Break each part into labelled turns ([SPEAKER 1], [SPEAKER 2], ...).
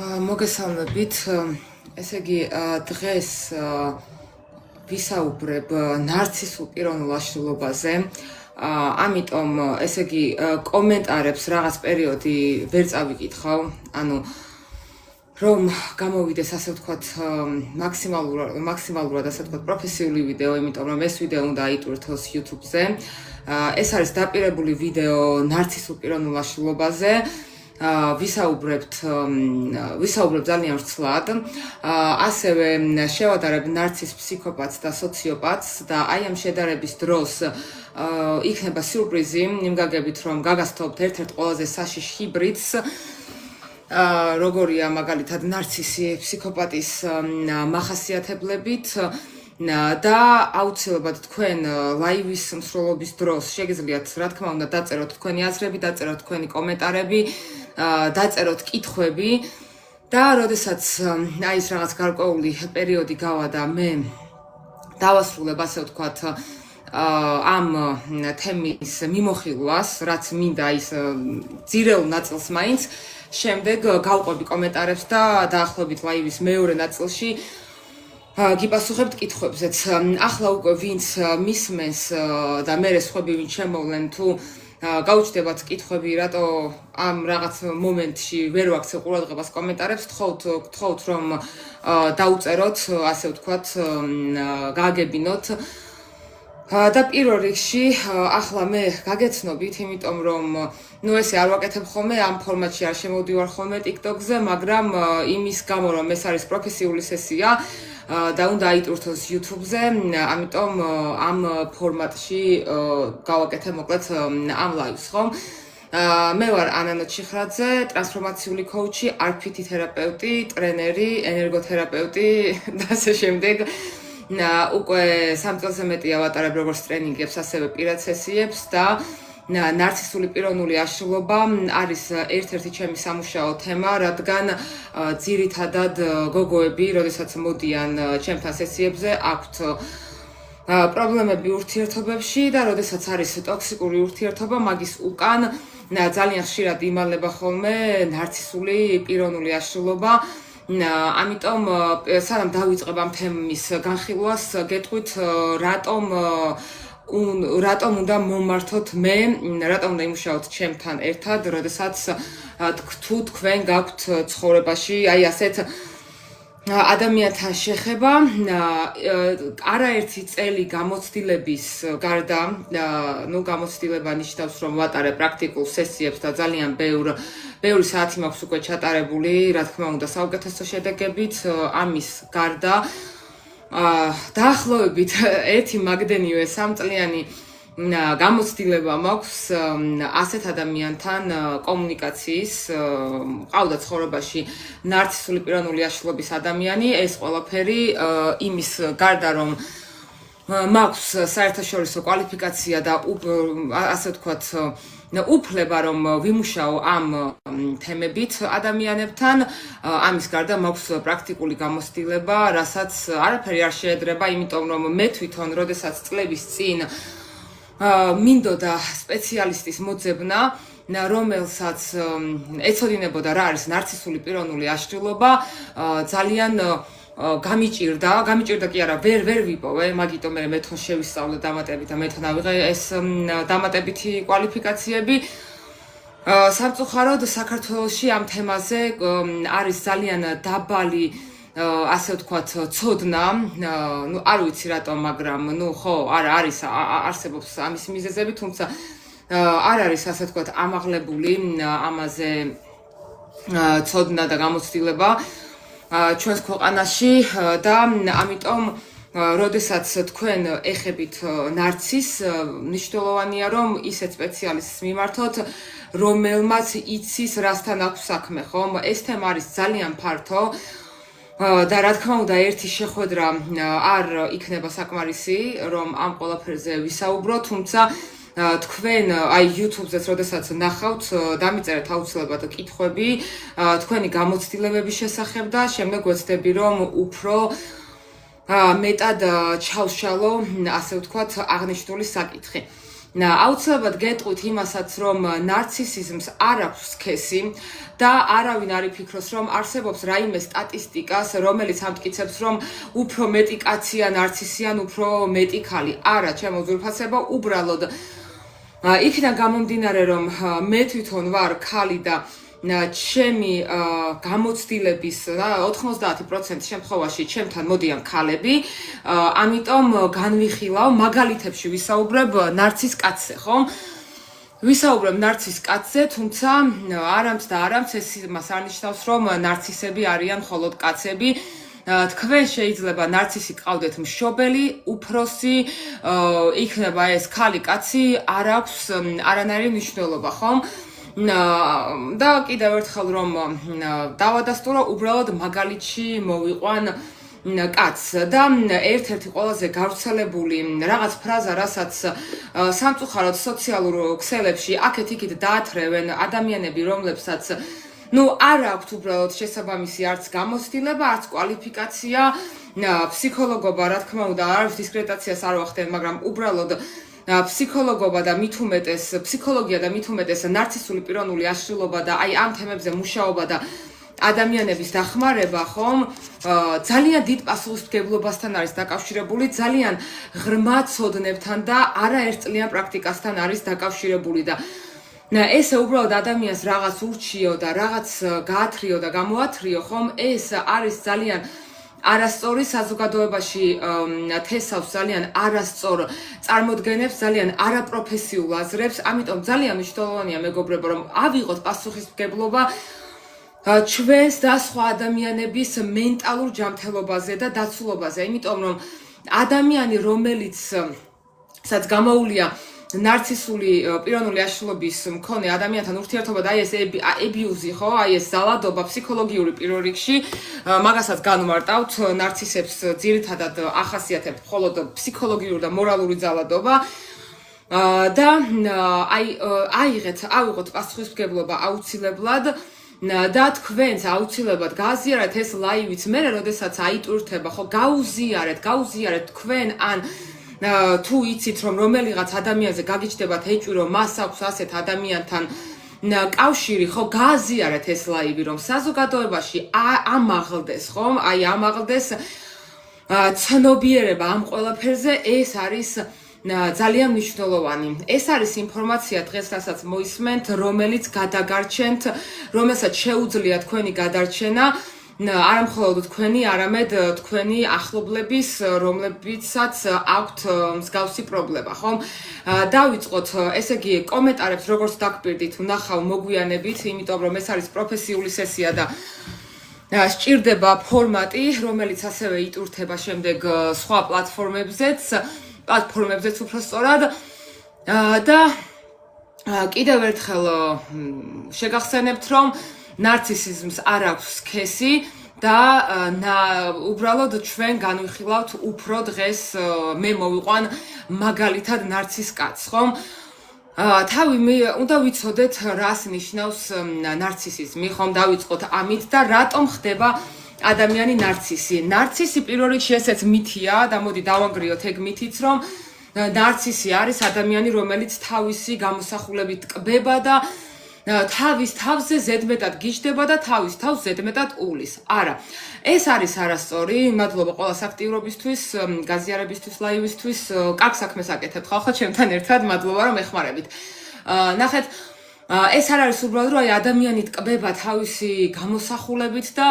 [SPEAKER 1] მოგესალმებით. ესე იგი, დღეს ვისაუბრებ ნარცისულ პიროვნულ აშლილობაზე. ამიტომ, ესე იგი, კომენტარებს რაღაც პერიოდი ვერ წავიკითხავ, ანუ რომ გამოვიდეს ასე ვთქვათ მაქსიმალურად ასე ვთქვათ პროფესიული ვიდეო, იმიტომ რომ ეს ვიდეო უნდა აიტვირთოს YouTube-ზე. ეს არის დაპირებული ვიდეო ნარცისულ პიროვნულ აშლილობაზე. ვისაუბრებ ძალიან ვრცლად. ასევე შევადარებ ნარცის ფსიქოპათს და სოციოპათს და აი ამ შედარების დროს იქნება სიურპრიზი, იმ გაგებით რომ გაგასთობთ ერთ-ერთ ყველაზე საშიშ ჰიბრიდს, როგორია მაგალითად ნარცისი ფსიქოპათის მახასიათებლებით და აუცილებლად თქვენ ლაივის მსვლელობის დროს შეგიძლიათ რა თქმა უნდა დაწეროთ თქვენი აზრები, დაწეროთ თქვენი კომენტარები, დაწეროთ კითხვები და როდესაც აი ეს რაღაც გარკვეული პერიოდი გავა და მე დავასრულებ ასე ვთქვათ ამ თემის მიმოხილვას, რაც მინდა ის ძირეულ ნაწილს მაინც, შემდეგ გავყვები კომენტარებს და დაახლოებით ლაივის მეორე ნაწილში გიპასუხებთ კითხვებზეც. ახლა უკვე ვინც მისმენს და მე სხვები ვინც შემოვლენ თუ გაუჩნდებათ კითხვები, რატო ამ რაღაც მომენტში ვერ ვაქცევ ყურადღებას კომენტარებს, გთხოვთ რომ დაუწეროთ, ასე ვთქვათ, გააგებინოთ. და პირველ რიგში ახლა მე გაგეცნობით, იმიტომ რომ ესე არ ვაკეთებ ხოლმე, ამ ფორმატში არ შემოვდივარ ხოლმე TikTok-ზე, მაგრამ იმის გამო რომ ეს არის პროფესიული სესია და უნდა აიტვირთოს YouTube-ზე, ამიტომ ამ ფორმატში გავაკეთებ მოკლედ ამ ლაივს, ხო? მე ვარ ანანო ჩიხრაძე, ტრანსფორმაციული კოუჩი, RPT თერაპევტი, ტრენერი, ენერგოთერაპევტი და ასე შემდეგ. უკვე 3 წელზე მეტია ვატარებ როგორც ტრენინგებს, ასევე პირად სესიებს და ნარცისული პიროვნული აშლილობა არის ერთ-ერთი ჩემი სამუშაო თემა, რადგან ძირითადად გოგოები, როდესაც მოდიან ჩემთან სესიებზე, აქვთ პრობლემები ურთიერთობებში და როდესაც არის ტოქსიკური ურთიერთობა, მაგის უკან ძალიან ხშირად იმალება ხოლმე ნარცისული პიროვნული აშლილობა. ამიტომ სანამ დავიწყებ ამ თემის განხილვას, გეტყვით რატომ უნდა მომართოთ მე, რატომ უნდა იმუშაოთ ჩემთან ერთად, როდესაც თუ თქვენ გაქვთ ცხოვრებაში აი ასეთ ადამიანთან შეხება, არაერთი წელი გამოცდილების გარდა, გამოცდილება ნიშნავს, რომ ვატარებ პრაქტიკულ სესიებს და ძალიან ბევრი საათი მაქვს უკვე ჩატარებული, რა თქმა უნდა, საუკეთესო შედეგებით, ამის გარდა დაახლოებით ერთი მაგდენივე 3 წლიანი გამოცდილება მაქვს ასეთ ადამიანთან კომუნიკაციის, ყავდა ცხოვრებაში ნარცისული პიროვნული აშლილობის ადამიანი, ეს ყველაფერი იმის გარდა რომ მაქვს საერთაშორისო კვალიფიკაცია და ასე ვთქვათ უფლება რომ ვიმუშაო ამ თემებით ადამიანებთან, ამის გარდა მაქვს პრაქტიკული გამოცდილება, რასაც არაფერი არ შეედრება, იმიტომ რომ მე თვითონ როდესაც წლების წინ მინდოდა სპეციალისტის მოძებნა, რომელსაც ეცოდინებოდა რა არის ნარცისული პიროვნული აშლილობა, ძალიან გამიჭირდა კი არა, ვერ ვიპოვე, მაგიტომ მე მეთქონ შევისწავლე დამატებით და მეთქონ ავიღე ეს დამატებითი კვალიფიკაციები. სამწუხაროდ საქართველოში ამ თემაზე არის ძალიან დაბალი ასე ვთქვათ ცოდნა, არ ვიცი რატომ, მაგრამ ხო, არსებობს ამის მიზეზები, თუმცა არ არის ასე ვთქვათ ამაღლებული ამაზე ცოდნა და გამოცდილება ჩვენს ქვეყანაში და ამიტომ როდესაც თქვენ ეხებით ნარცის, მნიშვნელოვანია რომ ისეთ სპეციალისტს მიმართოთ, რომელმაც იცის რასთან აქვს საქმე, ხო? ეს თემა არის ძალიან ფართო და რა თქმა უნდა ერთი შეხვედრა არ იქნება საკმარისი, რომ ამ ყველაფერზე ვისაუბრო, თუმცა თქვენ აი YouTube-ზეც როდესაც ნახავთ, დამიწერეთ აუცილებლად კითხვები თქვენი გამოცდილებების შესახებ და შემდეგ ვეცდები რომ უფრო მეტად ჩავშალო, ასე ვთქვათ, აღნიშნული საკითხი. აუცილებლად გეტყვით იმასაც, რომ ნარცისიზმს არ აქვს სქესი და არავინ არ იფიქროს, რომ არსებობს რაიმე სტატისტიკას, რომელიც ამტკიცებს, რომ უფრო მეტი კაცია ნარცისი ან უფრო მეტი ქალი. არა, ჩემო ძვირფასებო, უბრალოდ იქიდან გამომდინარე, რომ მე თვითონ ვარ ქალი და ჩემი გამოცდილების 90% შემთხვევაში ჩემთან მოდიან ქალები, ამიტომ განვიხილავ მაგალითებში ვისაუბრებ ნარცის კაცზე, ხომ? ვისაუბრებ ნარცის კაცზე, თუმცა არამც ეს მას არ ნიშნავს, რომ ნარცისები არიან მხოლოდ კაცები. თქვენ შეიძლება ნარცისი გყავდეთ მშობელი, უფროსი, იქნება ეს ქალი კაცი, არ აქვს არანაირი მნიშვნელობა, ხომ? და კიდევ ერთხელ რომ დავადასტურო, უბრალოდ მაგალითში მოვიყვან კაცს და ერთ-ერთი ყველაზე გავრცელებული რაღაც ფრაზა, რასაც სამწუხაროდ სოციალურ ქსელებში აქეთ-იქით დაათრევენ ადამიანები, რომლებსაც არ აქვთ უბრალოდ შესაბამისი არც გამოცდილება, არც კვალიფიკაცია, ფსიქოლოგობა, რა თქმა უნდა, არის დისკრეტაციას არ ვახდენ, მაგრამ უბრალოდ ფსიქოლოგია და მით უმეტეს ნარცისული პიროვნული აშლილობა და აი ამ თემებზე მუშაობა და ადამიანების დახმარება, ხომ, ძალიან დიდ პასუხისმგებლობასთან არის დაკავშირებული, ძალიან ღრმა ცოდნებთან და არაერთწლიან პრაქტიკასთან არის დაკავშირებული და ესე უბრალოდ ადამიანს რაღაც ურჩიო და რაღაც გაათრიო და გამოათრიო, ხომ, ეს არის ძალიან არასწორი საზოგადოებაში თესავს ძალიან არასწორ წარმოდგენებს, ძალიან არაპროფესიულ აზრებს, ამიტომ ძალიან მნიშვნელოვანია, მეგობრებო, რომ ავიღოთ პასუხისმგებლობა ჩვენს და სხვა ადამიანების მენტალურ ჯანმრთელობაზე და დაცულობაზე, იმიტომ რომ ადამიანი, რომელიცაც გამოუულია ნარცისული პიროვნული აშლილობის მქონე ადამიანთან ურთიერთობა და აი ეს ებიუზი, ხო, აი ეს ზალადობა ფსიქოლოგიური პირველ რიგში, მაგასაც განვარტავთ, ნარცისებს ძირითადად ახასიათებთ მხოლოდ ფსიქოლოგიური და მორალური ზალადობა და ავიღეთ პასუხისმგებლობა აუცილებლად და თქვენს აუცილებლად გააზიარეთ ეს ლაივიც, მერე როდესაც აიტვირთება, ხო, გაუზიარეთ თქვენ ან თუ იცით, რომ რომელიღაც ადამიანზე გაგიჩნდებათ ეჭვი, მას აქვს ასეთ ადამიანთან კავშირი, ხო, გააზიარეთ ეს ლაივი, რომ საზოგადოებაში ამაღლდეს, ხომ? აი ამაღლდეს ცნობიერება ამ ყველაფერზე, ეს არის ძალიან მნიშვნელოვანი. ეს არის ინფორმაცია დღეს, რასაც მოისმენთ, რომელიც გადაგარჩენთ, რომელსაც შეუძლია თქვენი გადარჩენა. არა მხოლოდ თქვენი, არამედ თქვენი ახლობლების, რომლებიცაც აქვთ მსგავსი პრობლემა, ხომ? დავიწყოთ, ესე იგი, კომენტარებს როგორც დაგპირდით, ვნახავ მოგვიანებით, იმიტომ რომ ეს არის პროფესიული სესია და სჭირდება ფორმატი, რომელიც ასევე იტვირთება შემდეგ სხვა პლატფორმებზეც უფრო სწორად და კიდევ ერთხელ შეგახსენებთ, რომ ნარცისიზმს არ აქვს სქესი და უბრალოდ ჩვენ განვიხილავთ უფრო დღეს მე მოვიყვან მაგალითად ნარცის კაცს, ხომ? უნდა ვიცოდეთ, რას ნიშნავს ნარცისიზმი, ხომ? დავიწყოთ ამით და რატომ ხდება ადამიანი ნარცისი. ნარცისი პირველ რიგში ესეც მითია და მოდი დავანგრიოთ ეგ მითიც, რომ ნარცისი არის ადამიანი, რომელიც თავისი გამოსახულებით ტკბება და თავის თავზე ზედმეტად გიჯდება და თავის თავს ზედმეტად უვლის. არა, ეს არის არასწორი. მადლობა ყველას აქტიურობისთვის, გაზიარებისთვის, ლაივისთვის. კარგ საქმეს აკეთებთ ხალხო ჩემთან ერთად. მადლობა რომ ეხმარებით. ნახეთ, ეს არ არის უბრალოდ რომ ადამიანი ტკბება თავისი გამოსახულებით და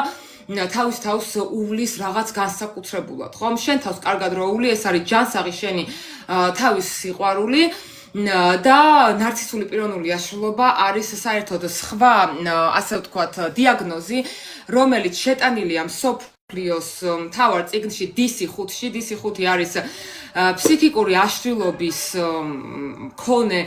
[SPEAKER 1] თავის თავს უვლის რაღაც განსაკუთრებულად, ხომ? შენ თავს კარგად რო უვლი, ეს არის ჯანსაღი შენი თავის სიყვარული. და ნარცისული პიროვნული აშლილობა არის საერთოდ სხვა, ასე ვთქვათ, დიაგნოზი, რომელიც შეტანილია მსოფლიოს მთავარ წიგნში DC5-ში. DC5 არის ფსიქიკური აშლილობის მქონე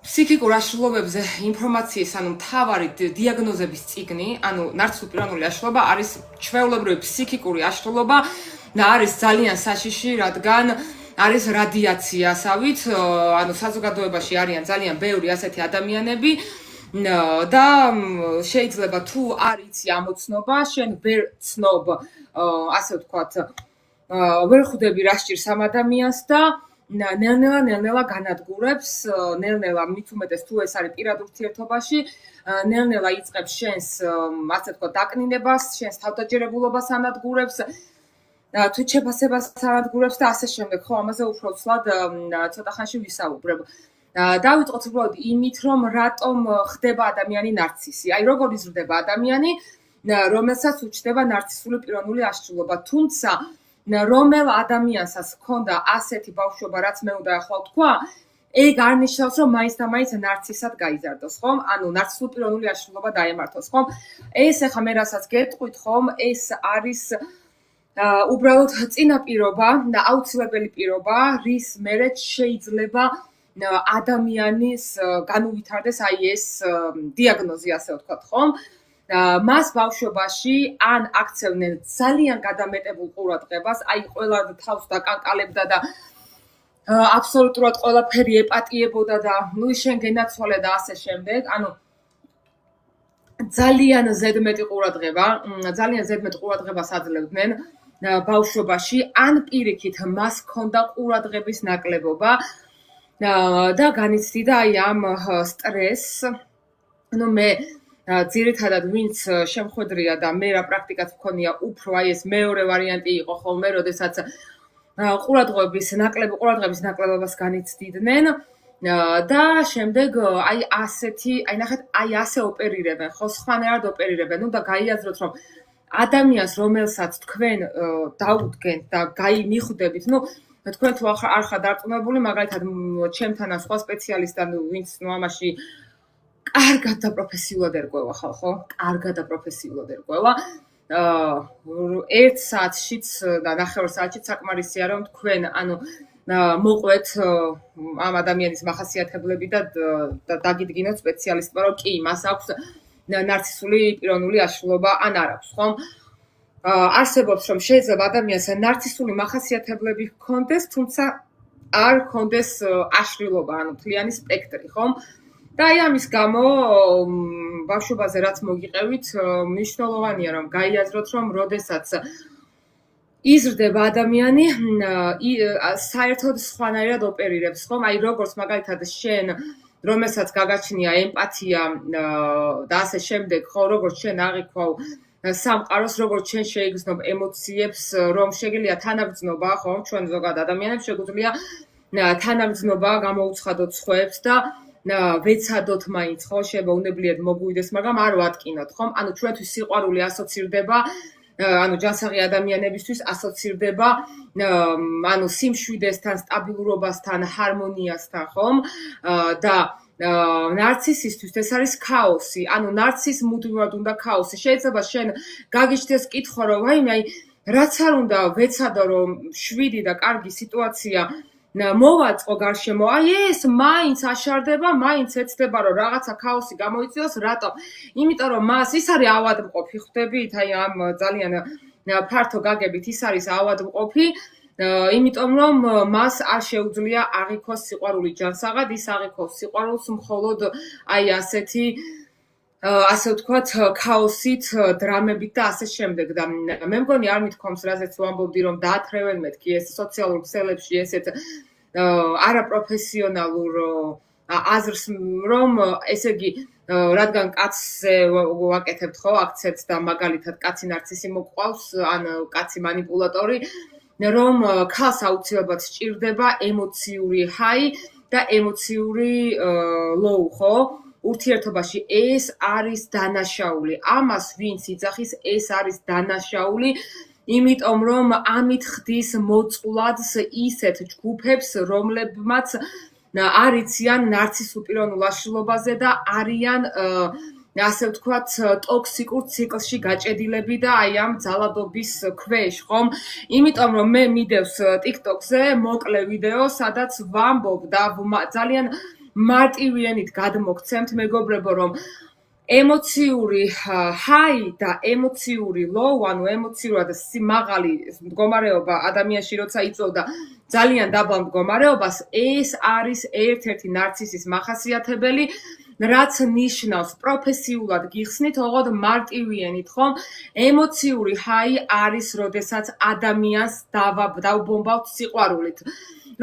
[SPEAKER 1] ფსიქიკურ აშლილობებზე ინფორმაციის, ანუ მთავარი დიაგნოზების წიგნი, ანუ ნარცისული პიროვნული აშლილობა არის ჩვეულებრივი ფსიქიკური აშლილობა და არის ძალიან საშიში, რადგან არის რადიაციასავით, ანუ საზოგადოებაში არიან ძალიან ბევრი ასეთი ადამიანები და შეიძლება თუ არ იცი ამოცნობა, შენ ვერ ცნობ, ასე ვთქვათ, ვერ ხვდები რა სჭირს ამ ადამიანს და ნელ-ნელა განადგურებს, ნელ-ნელა მით უმეტეს თუ ეს არის პირად ურთიერთობაში, ნელ-ნელა იწყებს შენს, ასე ვთქვათ, დაკნინებას, შენს თავდაჯერებულობას ანადგურებს, თუ შეფასებას ანადგურებს და ასე შემდეგ. ხო, ამაზე უფრო ცვლად ცოტა ხანში ვისაუბრებ. დავიწყოთ უბრალოდ იმით, რომ რატომ ხდება ადამიანი ნარცისი. აი, როგორ იზრდება ადამიანი, რომელსაც უჩნდება ნარცისული პიროვნული აშლილობა. თუმცა რომელ ადამიანსაც ჰქონდა ასეთი ბავშვობა, რაც მე უნდა ახლა ვთქვა, ეგ არ ნიშნავს, რომ მაინც და მაინც ნარცისად გაიზარდოს, ხომ? ანუ ნარცისული პიროვნული აშლილობა დაემართოს, ხომ? ეს ახლა მე რასაც გეტყვით, ხომ, ეს არის უბრალოდ წინაპირობა და აუცილებელი პირობა, რის მერეც შეიძლება ადამიანის განუვითარდეს აი ეს დიაგნოზი, ასე ვთქვათ, ხომ? მას ბავშვობაში ან აქცევდნენ ძალიან გადამეტებულ ყურადღებას, აი ყველა თავს დაკანკალებდა და აბსოლუტურად ყველაფერი ეპატიებოდა და ნუ შენ გენაცვალე და ასე შემდეგ, ანუ ძალიან ზედმეტი ყურადღებას აძლევდნენ ბავშვობაში, ან პირიქით მას ჰქონდა ყურადღების ნაკლებობა და განიცდიდა აი ამ სტრესს. ნუ მე ძირითადად ვინც შემხვედრია და მე რა პრაქტიკაც მქონია უფრო აი ეს მეორე ვარიანტი იყო ხოლმე, როდესაც ყურადღების ნაკლებობას განიცდიდნენ და შემდეგ აი ასეთი, აი ნახეთ, აი ასე ოპერირებენ, ხო, სხვანაირად ოპერირებენ. ნუ და გაიაზროთ, რომ ადამიანს, რომელსაც თქვენ დაუდგენთ და მიხვდებით, ნუ თქვენ თუ არ ხართ დარწმუნებული, მაგალითად ჩემთან ან სხვა სპეციალისტთან, ვინც ნუ ამაში კარგად და პროფესიულად ერკვევა ხალხო, კარგად და პროფესიულად ერკვევა. 1 საათშიც და 9 საათშიც საკმარისია, რომ თქვენ ანუ მოყვეთ ამ ადამიანის მახასიათებლები და დაგიდგინოთ სპეციალისტმა, რომ კი, მას აქვს ნარცისული პიროვნული აშლილობა ან არ აქვს, ხომ? არსებობს, რომ შეიძლება ადამიანს ნარცისული მახასიათებლები ჰქონდეს, თუმცა არ ჰქონდეს აშლილობა, ანუ მთლიანი სპექტრი, ხომ? და აი ამის გამო ბავშვობაზე რაც მოგიყევით, მნიშვნელოვანია რომ გაიაზროთ, რომ როდესაც იზრდება ადამიანი, საერთოდ სხვანაირად ოპერირებს, ხომ? აი როგორც მაგალითად შენ, რომელსაც გაგაჩნია ემპათია და ასე შემდეგ, ხო, როგორც შენ აღიქვავ სამყაროს, როგორც შენ შეიგრძნობ ემოციებს, რომ შეგიძლია თანაბრძნობა, ხო, ჩვენ ზოგადად ადამიანებს შეგვიძლია თანაბრძნობა გამოუცხადოთ სხვებს და ვეცადოთ მაინც, ხო, შეიძლება უნებლიეთ მოგვივიდეს, მაგრამ არ ვატკინოთ, ხომ? ანუ ჩვენთვის სიყვარული ასოცირდება, ანუ ჯანსაღი ადამიანებისთვის ასოცირდება, ანუ სიმშვიდესთან, სტაბილურობასთან, ჰარმონიასთან, ხომ? და ნარცისისთვის ეს არის ქაოსი, ანუ ნარცისს მუდმივად უნდა ქაოსი. შეიძლება შენ გაგიჩნდეს კითხვა, რომ ვაიმე, აი რაც არ უნდა ვეცადო, რომ შვიდი და კარგი სიტუაცია მოვაწყო გარშემო, აი ეს მაინც აშარდება, მაინც ეცდება, რომ რაღაცა ქაოსი გამოიწვიოს, რატო? იმიტომ რომ მას ის არის ავადმყოფი, ხვდებით? აი ამ ძალიან ფართო გაგებით ის არის ავადმყოფი, იმიტომ რომ მას არ შეუძლია აღიქოს სიყვარული ჯანსაღად, ის აღიქოს სიყვარულს მხოლოდ აი ასეთი ასე ვთქვათ, ქაოსით, დრამებით და ასე შემდეგ. და მე მგონი არ მithქვამს, რაზეც ვამბობდი, რომ დაათრევენ მეთქი ეს სოციალურ ქსელებში ესეთ არაპროფესიონალურ აზრს, რომ ესე იგი, რადგან კაცზე ვაკეთებთ ხო აქცენტს და მაგალითად კაცი ნარცისი მოყავს, ან კაცი манипуляტორი, რომ ქალს აუცილებლად სჭირდება ემოციური ჰაი და ემოციური ლოუ, ხო? ურთიერთობაში ეს არის დანაშაული. ამას ვინც იძახის, ეს არის დანაშაული, იმიტომ რომ ამით ხდის მოწყვლადს ისეთ ჯგუფებს, რომლებმაც არ იციან ნარცისულ პიროვნულ აშლილობაზე და არიან ასე ვთქვათ, ტოქსიკურ ციკლში გაჭედილები და აი ამ ძალადობის ქვეშ, ხომ? იმიტომ რომ მე მიდევს TikTok-ზე მოკლე ვიდეო, სადაც ვამბობ და ძალიან მარტივიანით გადმოგცემთ მეგობრებო, რომ ემოციური ჰაი და ემოციური ლოუ, ანუ ემოციურად მაღალი მდგომარეობა ადამიანში როცა იწვევდა ძალიან დაბალ მდგომარეობას, ეს არის ერთ-ერთი ნარცისის მახასიათებელი, რაც ნიშნავს პროფესიულად გიხსნით, ოღონდ მარტივიანით, ხომ? ემოციური ჰაი არის, როდესაც ადამიანს დავბომბავთ სიყვარულით.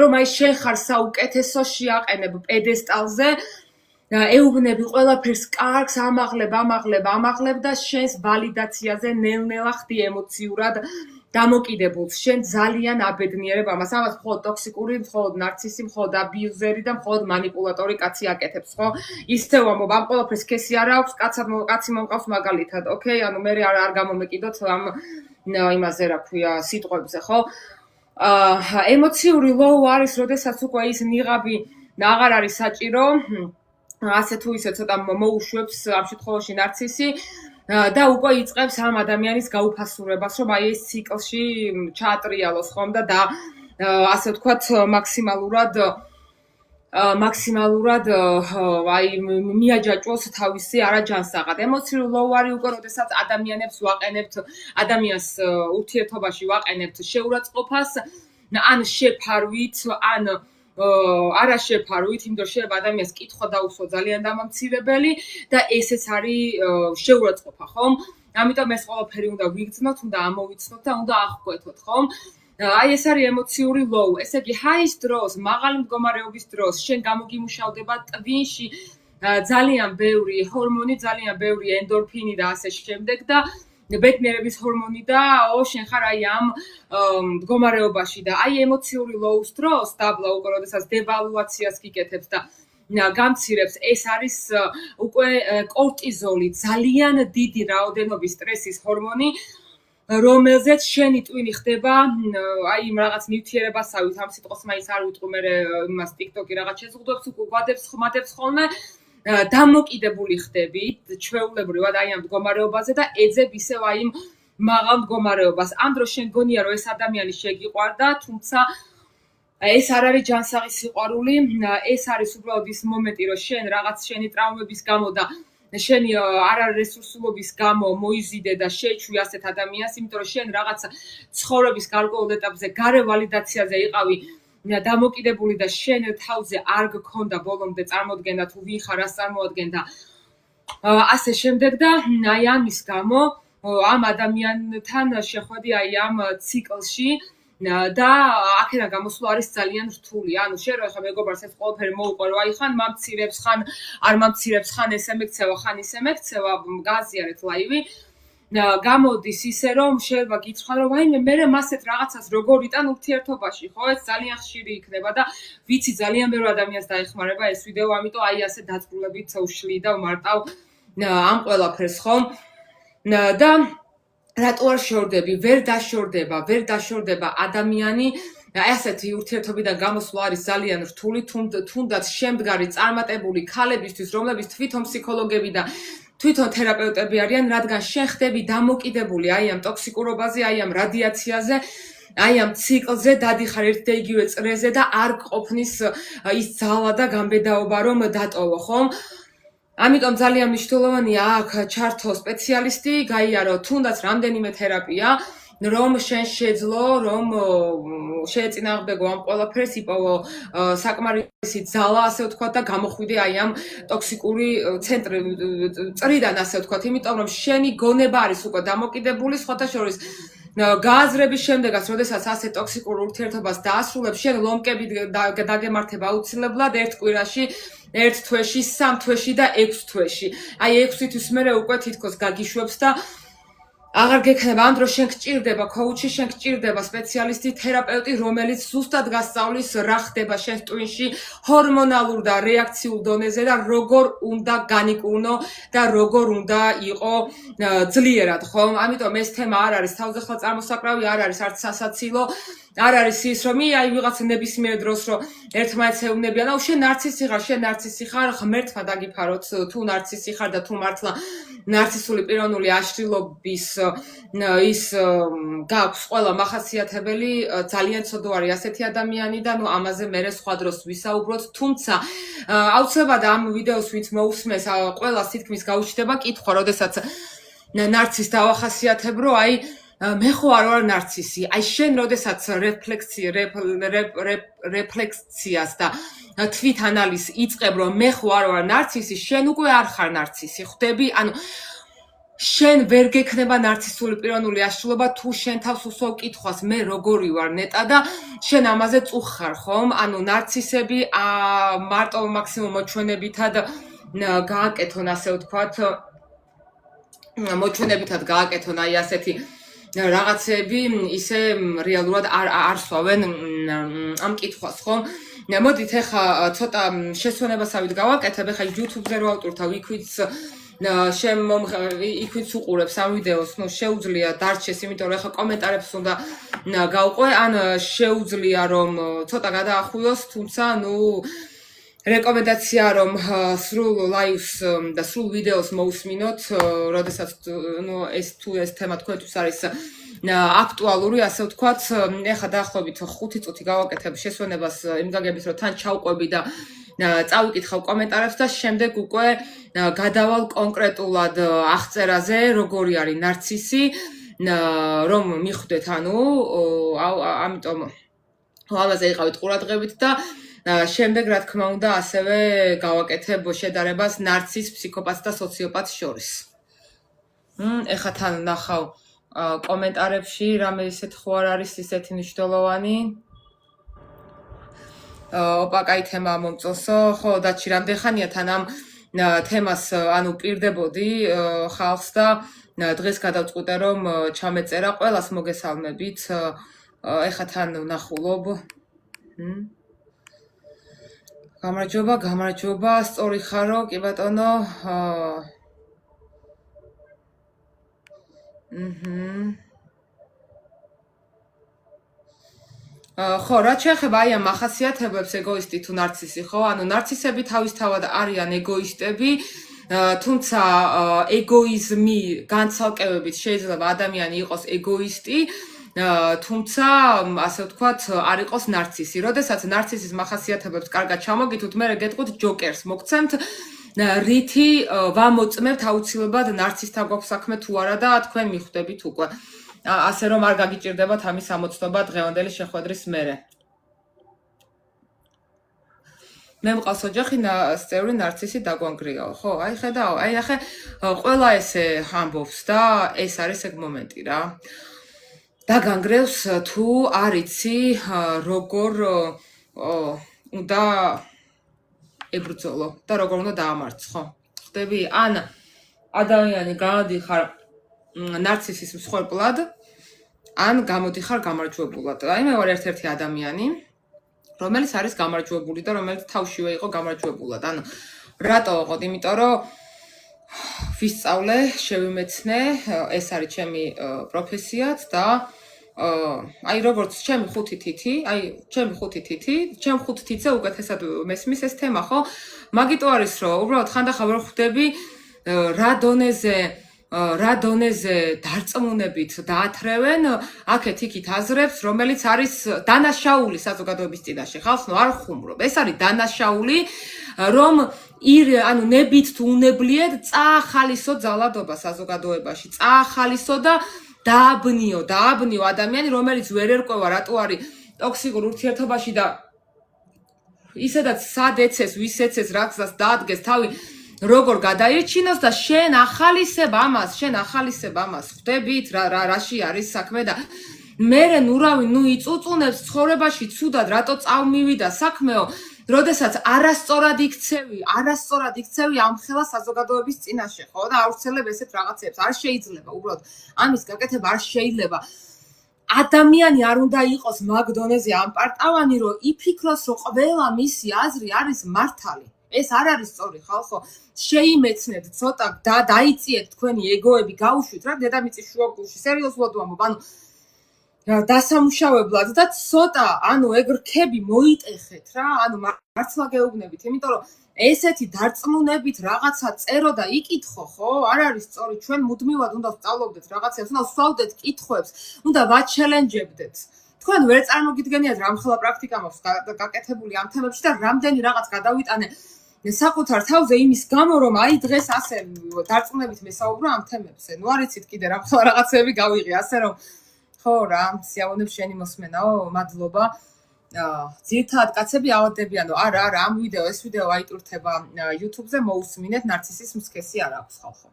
[SPEAKER 1] რომ აი შენ ხარ საუკეთესო, შეაყენებ პედესტალზე, ეუბნები ყველაფერს კარგს, ამაღლებ და შენს ვალიდაციაზე ნელ-ნელა ხდი ემოციურად დამოკიდებულს. შენ ძალიან აბედნიერებ ამას. ამას მხოლოდ ტოქსიკური, მხოლოდ ნარცისი, მხოლოდ აბიუზერი და მხოლოდ манипуляტორი კაცი აკეთებს, ხო? ისევ ამბობ, ამ ყველაფერს სქესი არ აქვს, კაცი მომყავს მაგალითად, ოკეი? ანუ მე არ გამომეკიდოთ ამ იმაზე, რა ქვია, სიტყვებზე, ხო? ემოციური ლოუ არის, როდესაც უკვე ის ნიღაბი აღარ არის საჭირო, ასე თუ ისე ცოტა მოუშვებს ამ შემთხვევაში ნარცისი და უკვე იწყებს ამ ადამიანის გაუფასურებას, რომ აი ეს ციკლში ჩაატრიალოს ხომ და ასე ვთქვათ მაქსიმალურად აი მიაჯაჭვოს თავისი არაჯანსაღად. ემოციური ლოუ არის უკვე, როდესაც ადამიანებს ვაყენებთ, ადამიანს ურთიერთობაში ვაყენებთ შეურაცხყოფას, ან შეფარვით, ან არა შეფარვით, იმიტომ რომ შეიძლება ადამიანს კითხვა დაუსვა ძალიან დამამცირებელი და ესეც არის შეურაცხყოფა, ხომ? ამიტომ ეს ყველაფერი უნდა ვიგრძნოთ, უნდა ამოვიცნოთ და უნდა აღკვეთოთ, ხომ? აი ეს არის ემოციური ლოუ. ესე იგი, ჰაის დროს, მაღალი მდგომარეობის დროს, შენ გამოგიმუშავდება ტვინში ძალიან ბევრი ჰორმონი, ძალიან ბევრი ენდორფინი და ასე შემდეგ და ბედნიერების ჰორმონი და შენ ხარ აი ამ მდგომარეობაში და აი ემოციური ლოუს დროს დაბლა უკვე როდესაც დევალუაციას გიკეთებს და გამცირებს, ეს არის უკვე კორტიზოლი, ძალიან დიდი რაოდენობის სტრესის ჰორმონი, რომელზეც შენი ტვინი ხდება აი იმ რაღაც ნივთიერებასავით, ამ სიტყვას მაინც არ ვიტყვი, მე იმას TikTok-ი რაღაც შეზღუდვებს უგვადებს, ხმადებს ხოლმე დამოკიდებული ხდები ჩვეულებრივად აი ამ მდგომარეობაზე და ეძებ ისევ აი იმ მაღალ მდგომარეობას. ამ დროს შენ გონია რომ ეს ადამიანი შეგიყვარდა, თუმცა ეს არ არის ჯანსაღი სიყვარული, ეს არის უბრალოდ ის მომენტი, რომ შენ რაღაც შენი ტრავმების გამო და შენი არარესურსულობის გამო მოიზიდე და შეეჩვი ასეთ ადამიანს, იმიტომ რომ შენ რაღაც ცხოვრების გარკვეულ ეტაპზე გარე ვალიდაციაზე იყავი დამოკიდებული და შენ თავზე არ გქონდა ბოლომდე წარმოდგენა თუ ვინ ხარ, რას წარმოადგენდა ასე შემდეგ და აი ამის გამო ამ ადამიანთან შეხვედი აი ამ ციკლში და აქედან გამოსვლა არის ძალიან რთული. ანუ შენ რო ხა მეგობარს ეს ყველაფერი მოუყვე, რომ აი ხან მამცირებს, ხან არ მამცირებს, ხან ესე მეკცევა, ხან ისე მეკცევა, გააზიარეთ ლაივი. გამოდის ისე რომ შეიძლება გითხრა რომ აი მე მასეთ რაღაცას როგორ იტან ურთიერთობაში, ხო? ეს ძალიან ხშირი იქნება და ვიცი ძალიან ბევრი ადამიანს დაეხმარება ეს ვიდეო, ამიტომ აი ასე დაწვრილებით უშლი და ვმარტავ ამ ყველაფერს, ხო? და რატო არ შორდები? ვერ დაშორდება ადამიანი. აი ასეთი ურთიერთობიდან გამოსვლა არის ძალიან რთული, თუნდაც შემდგარი წარმატებული ქალებისთვის, რომლებიც თვითონ ფსიქოლოგები და თვითონ თერაპევტები არიან, რადგან შენ ხდები დამოკიდებული აი ამ ტოქსიკურობაზე, აი ამ რადიაციაზე, აი ამ ციკლზე, დადიხარ ერთ და იგივე წრეზე და არ გყოფნის ის ძალა და გამბედაობა, რომ დატოვო, ხომ? ამიტომ ძალიან მნიშვნელოვანია აქ ჩართო სპეციალისტი, გაიარო თუნდაც რამდენიმე თერაპია, რომ შენ შეძლო, რომ შეეწინააღმდეგო ამ ყველაფერს, იპოვო საკმარისი ძალა, ასე ვთქვათ, და გამოხვიდე აი ამ ტოქსიკური წრიდან, ასე ვთქვათ, იმიტომ რომ შენი გონება არის უკვე დამოკიდებული, სხვათა შორის გააზრების შემდეგაც, როდესაც ასე ტოქსიკურ ურთიერთობას დაასრულებ, შენ ლომკები დაგემართება აუცილებლად ერთ კვირაში, ერთ თვეში, 3 თვეში და 6 თვეში. აი 6 თვის მერე უკვე თითქოს გაგიშვებს და აღარ გექნება ამ დროს შენ გჭირდება კოუჩი, შენ გჭირდება სპეციალისტი, თერაპევტი, რომელიც ზუსტად გასწავლის რა ხდება შენს ტვინში ჰორმონალურ და რეაქციულ დონეზე და როგორ უნდა განიკურნო და როგორ უნდა იყო ძლიერად, ხო? ამიტომ ეს თემა არ არის თავზეხლა წარმოსაკრავი, არ არის არც სასაცილო, არ არის ის რომ აი ვიღაცა ნებისმიერ დროს რომ ერთმანეთს ეუბნებიან, აუ შენ ნარცისი ხარ, ღმერთმა დაგიფაროთ თუ ნარცისი ხარ და თუ მართლა ნარცისული პიროვნული აშლილობის ის გაქვს ყველა მახასიათებელი, ძალიან ცოდო არის ასეთი ადამიანი და ნუ ამაზე მერე სხვა დროს ვისაუბროთ, თუმცა აუცილებლად ამ ვიდეოს ვინც მოусმეს, ყველას თითქმის გაუჩნდება კითხვა, როდესაც ნარცის დავახასიათებ, რომ აი მე ხო არ ვარ ნარცისი. აი შენ როდესაც რეფლექციას და თვით ანალიზს იწყებ, რომ მე ხო არ ვარ ნარცისი, შენ უკვე არ ხარ ნარცისი. ხვდები? ანუ შენ ვერ გექნება ნარცისული პიროვნული აშლილობა თუ შენ თავს უსვავ კითხვას მე როგორი ვარ ნეტა და შენ ამაზე წუხარ ხომ? ანუ ნარცისები მარტო მაქსიმუმ მოჩვენებითად გააკეთონ ასე ვთქვათ მოჩვენებითად გააკეთონ აი ასეთი რაღაცები ისე რეალურად არ swავენ ამ კითხვას ხომ? მოდით ეხა ცოტა შესვენებასავით გავაკეთებ ეხა YouTube-ზე რო ავტვირთავ იქვიც უყურებს ამ ვიდეოს, ნუ შეუძლია დარჩეს, იმიტომ რომ ეხა კომენტარებს უნდა გავყვე, ან შეუძლია რომ ცოტა გადაახვილოს, თუმცა ნუ რეკომენდაცია რომ სრულ ლაივს და სრულ ვიდეოს მოусმინოთ, როდესაც ნუ ეს თემა თქვენთვის არის აქტუალური, ასე ვთქვათ, ეხა დაახლოებით 5 წუთი გავაკეთებ შესვენებას იმ გაგების რომ თან ჩავყვები და წავიკითხავ კომენტარებს და შემდეგ უკვე გადავალ კონკრეტულად აღწერაზე, როგორი არის ნარცისი, რომ მიხვდეთ, ანუ ამიტომ ამაზე იყავით ყურადღებით და შემდეგ რა თქმა უნდა ასევე გავაკეთებ შედარებას ნარცის, ფსიქოპათს და სოციოპათს შორის. ეხა თან ნახავ კომენტარებში რამე ისეთ ხო არ არის ისეთი მნიშვნელოვანი. ოპა, კაი თემა მომწონსო, ხო, დაჩი რამდენ ხანია თან ამ თემას ანუ პირდებოდი ხალხს და დღეს გადავწყვიტე რომ ჩამეწერა ყველას მოგესალმებით. ეხა თან ვნახულობ. გამარჯობა, სწორი ხარო, კი ბატონო. ხო, რა შეეხება აი ამ ახასიათებლებს ეგოისტი თუ ნარცისი, ხო? ანუ ნარცისები თავისთავად არიან ეგოისტები, თუმცა ეგოიზმი განცალკევებით შეიძლება ადამიანი იყოს ეგოისტი, თუმცა ასე ვთქვათ, არ იყოს ნარცისი. როდესაც ნარცისის ახასიათებლებს კარგად ჩამოგითვით, მე გეტყვით ჯოკერს მოგცემთ, რითი ვამოწმებთ აუცილებლად ნარცისთან გვაქვს საქმე თუ არა და თქვენ მიხვდებით უკვე. ასე რომ არ გაგიჭირდებათ ამის ამოცნობა დღევანდელი შეხვედრის მერე. მე მყავს ოჯახი წევრი ნარცისი დაგვანგრიაო, ხო? აი ხედავ, აი ახე ყველა ესე ამბობს და ეს არის ეგ მომენტი რა. დაგანგრევს თუ არ იცი როგორ უნდა ებრძოლო და როგორ უნდა დაამარცხო. ხდები? ან ადამიანი გამოდიხარ ნარცისის მსხვერპლად, ან გამოდიხარ გამარჯვებულად. აი მე ვარ ერთ-ერთი ადამიანი, რომელიც არის გამარჯვებული და რომელიც თავშივე იყო გამარჯვებულად. ანუ რატო ვიყოთ? იმიტომ რომ ვისწავლე, შევიმეცნე, ეს არის ჩემი პროფესიაც და აი როგორც ჩემი ხუთი თითი, ჩემი ხუთ თითზე უკეთესად მესმის ეს თემა, ხო? მაგიტო არის რომ უბრალოდ ხანდახან ვერ ხვდები რა დონეზე დარწმუნებით დაათრევენ აქეთ-იქით აზრებს, რომელიც არის დანაშაული საზოგადოების წინაშე. ხალხს ნუ არ ხუმრობ. ეს არის დანაშაული, რომ ანუ ნებით თუ უნებლიეთ წაახალისო ძალადობა საზოგადოებაში, წაახალისო და დააბნიო ადამიანი, რომელიც ვერ ერკვევა რატო არის ტოქსიკურ ურთიერთობაში და ისედაც სად ეცეს, ვის ეცეს, რაც დაადგეს თავი როგორ გადაირჩინოს და შენ ახალისებ ამას, ხვდებით რაში არის საქმე და მერე ნურავი იწუწუნებს ცხოვრებაში ცუდად, რატო წავმივიდა საქმეო, როდესაც არასწორად იქცევი ამ ხელა საზოგადოების წინაშე, ხო? და აუცილებლად ესეთ რაღაცებს არ შეიძლება, უბრალოდ ამის გაკეთება არ შეიძლება. ადამიანი არ უნდა იყოს მაგ დონეზე ამპარტავანი, რომ იფიქროს, რომ ყველა მისი აზრი არის მართალი. ეს არ არის სწორი ხალხო. შეიმეცნეთ ცოტა და დაიწიეთ თქვენი ეგოები, გაუშვით რა დედამიწის შუაგულში, სერიოზულად ვამბობ, ანუ დასამუშავებლად და ცოტა, ანუ ეგ რქები მოიტეხეთ რა, ანუ მართლა გეუბნებით, იმიტომ რომ ესეთი დარწმუნებით რაღაცა წერო და იკითხო, ხო? არ არის სწორი, ჩვენ მუდმივად უნდა ვსწავლობდეთ რაღაცებს, უნდა ვსვავდეთ კითხვებს, უნდა ვაჩელენჯებდეთ. თქვენ ვერ წარმოგიდგენიათ რამხელა პრაქტიკა მაქვს გაკეთებული ამ თემებში და რამდენი რაღაც გადავიტანე საკუთარ თავზე იმის გამო, რომ აი დღეს ასე დარწმუნებით მესაუბრო ამ თემებზე. ნუ არ იცით კიდე რამხელა რაღაცები გავიღე, ასე რომ ხო რა, სიამოვნებს შენი მოსმენაო, მადლობა. ძირითადად კაცები ავადებიანო, არა, ეს ვიდეო აიტვირთება YouTube-ზე, მოусმინეთ, ნარცისის მსქესი არ აქვს ხალხო.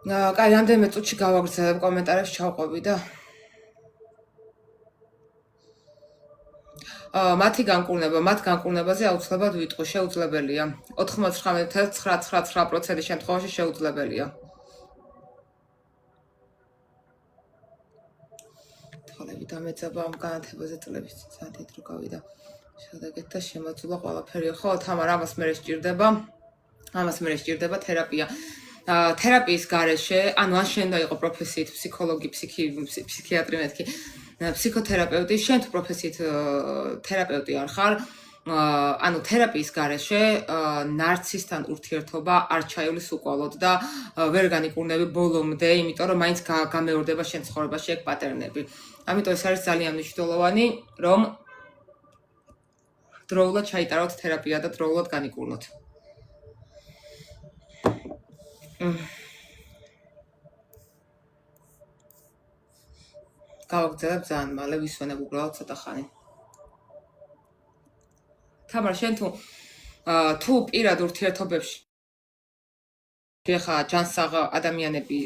[SPEAKER 1] კაი, რამდენიმე წუთში გავაგრძელებ კომენტარებს ჩავყვები და მათ განკურნებაზე აუცილებლად ვიტყვი, შეუძლებელია. 99.999% შემთხვევაში შეუძლებელია. თვალები დამეწება ამ განათებაზე წლების ძალიან დიდ რო გავიდა. შედეგეთ და შემოწულა ყველაფერი. ხო, თამარ, ამას მე სჭირდება თერაპია. თერაპიის გარეშე, ანუ ან შენ და იყო პროფესიით ფსიქოლოგი, ფსიქიატრი მეთქი, ფსიქოთერაპევტი, შენ თუ პროფესიით თერაპევტი არ ხარ, ანუ თერაპიის გარეშე ნარცისთან ურთიერთობა არ ჩაივლის უკვალოდ და ვერ განიკურნები ბოლომდე, იმიტომ რომ მაინც გამეორდება შენ ცხოვრებაში ეგ პატერნები. ამიტომ ეს არის ძალიან მნიშვნელოვანი, რომ დროულად ჩაიტაროთ თერაპია და დროულად განიკურნოთ. გავაგრძელებ ძალიან მალე, ვისვენებ უბრალოდ ცოტა ხანი. თამარ, შენ თუ პირად ურთიერთობებში ხა ჯანსაღი ადამიანები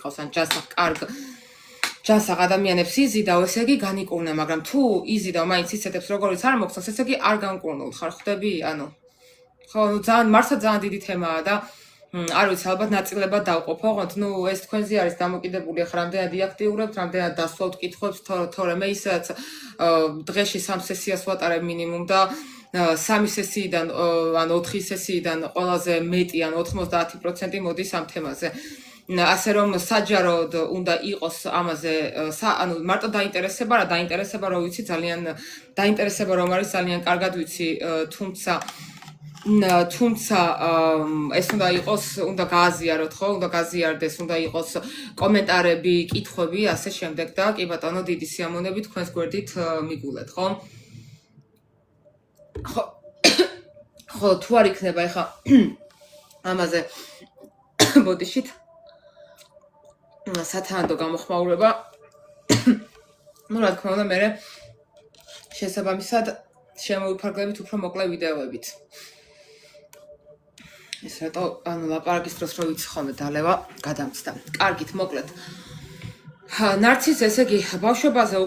[SPEAKER 1] ყავს, ან ჯანსაღ ადამიანებს იზიდავ, ესე იგი განიკურნე, მაგრამ თუ იზიდავ მაინც ისეთებს როგორიც არ მოგწონს, ესე იგი არ განკურნულ ხარ, ხვდები? ანუ ხო, მართლა ძალიან დიდი თემაა და არ ვიცი, ალბათ ნაწილებად დავყოფ, ოღონდ, ეს თქვენზე არის დამოკიდებული, ახლა რამდენად იაქტიურებთ, რამდენად დასვავთ კითხვებს, თორემე ისაც დღეში 3 სესიას ვატარებ მინიმუმ და 3 სესიიდან, ან 4 სესიიდან ყველაზე მეტი, ან 90% მოდის ამ თემაზე. ასე რომ საჯაროდ უნდა იყოს ამაზე, ანუ მარტო დაინტერესება რომ ვიცი ძალიან დაინტერესება რომ არის ძალიან კარგად ვიცი, თუმცა ეს უნდა გააზიაროთ, ხო? უნდა გააზიარდეს, უნდა იყოს კომენტარები, კითხვები, ასე შემდეგ და კი ბატონო, დიდი სიამოვნებით თქვენს გვერდით მიგულეთ, ხო? ხო, თუ არ იქნება ეხა ამაზე ბოდიშით სათანადო გამოხმაურება, რა თქმა უნდა, მე შესაბამისად შემოვიფარგლებით უფრო მოკლე ვიდეოებით. ეს რატო, ანუ ლაპარაკის დროს რო ვიცი ხოლმე დალევა გადამცდა. კარგით, მოკლედ. ნარცისს, ესე იგი, ბავშვობაზე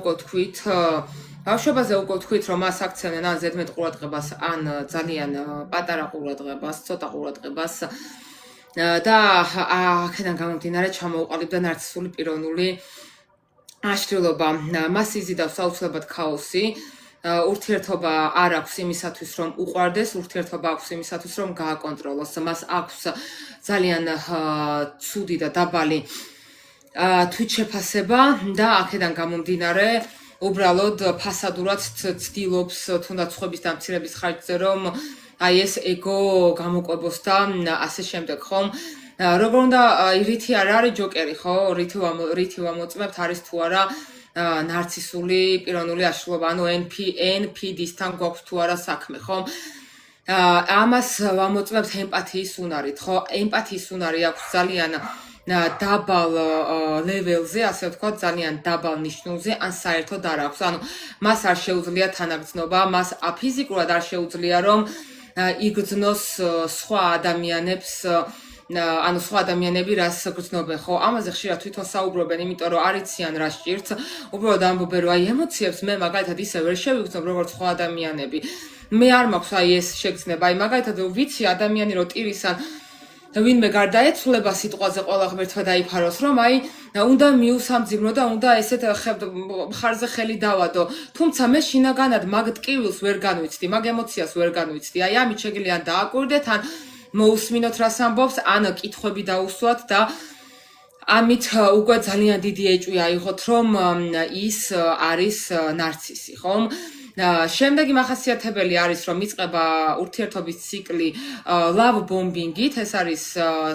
[SPEAKER 1] უკვე თქვით, რომ მას აქცევენ ან ზედმეტ ყურადღებას, ან ძალიან პატარა ყურადღებას, ცოტა ყურადღებას. და აქედან გამომდინარე ჩამოუყალიბდა ნარცისული პიროვნული აშლილობა. მას იზიდავს აუცილებლად ქაოსი. ურთიერთობა არ აქვს იმისათვის, რომ უყვარდეს, ურთიერთობა აქვს იმისათვის, რომ გააკონტროლოს. მას აქვს ძალიან ცუდი და დაბალი თვითშეფასება და აქედან გამომდინარე უბრალოდ ფასადურად ცდილობს თუნდაც სხვების დამცირების ხარჯზე, რომ აი ეს ეგო გამოკვებოს და ასე შემდეგ, ხომ? როგორ უნდა რითი არ არის ჯოკერი, ხო? რითი ვამოწმებთ, არის თუ არა ნარცისული პიროვნული აშლილობა, ანუ NPD-სთან გვაქვს თუ არა საქმე, ხო? ამას ვამოწმებთ ემპათიის უნარით, ხო? ემპათიის უნარი აქვს ძალიან დაბალ ლეველზე, ასე ვთქვათ, ძალიან დაბალ ნიშნულზე, ან საერთოდ არ აქვს. ანუ მას არ შეუძლია თანაგრძნობა, მას ფიზიკურად არ შეუძლია, რომ იგრძნოს სხვა ადამიანებს, ანუ სხვა ადამიანები რას გრძნობენ, ხო? ამაზე ხშირად თვითონ საუბრობენ, იმიტომ რომ არ იციან რა სჭირთ. უბრალოდ ამბობენ, რომ აი ემოციებს მე მაგალითად ისე ვერ შევიგრძნობ, როგორც სხვა ადამიანები. მე არ მაქვს აი ეს შეგრძნება, აი მაგალითად ვიცი ადამიანი რო ტირისან ვინმე გარდაეცვლება სიტყვაზე ყველა ღმერთმა დაიფაროს, რომ აი უნდა მიუსამძიმრო და უნდა ესეთ მხარზე ხელი დავადო. თუმცა მე შინაგანად მაგ ტკივილს ვერ განვიცდი, მაგ ემოციას ვერ განვიცდი. აი ამით შეგიძლია დააკვირდეთ, ან მოусმინოთ რას ამბობს, ან კითხვები დაუსვათ და ამით უკვე ძალიან დიდი ეჭვი აიღოთ, რომ ის არის ნარცისი, ხომ? შემდეგი მახასიათებელი არის, რომ იწყება ურთიერთობის ციკლი love bombing-ით, ეს არის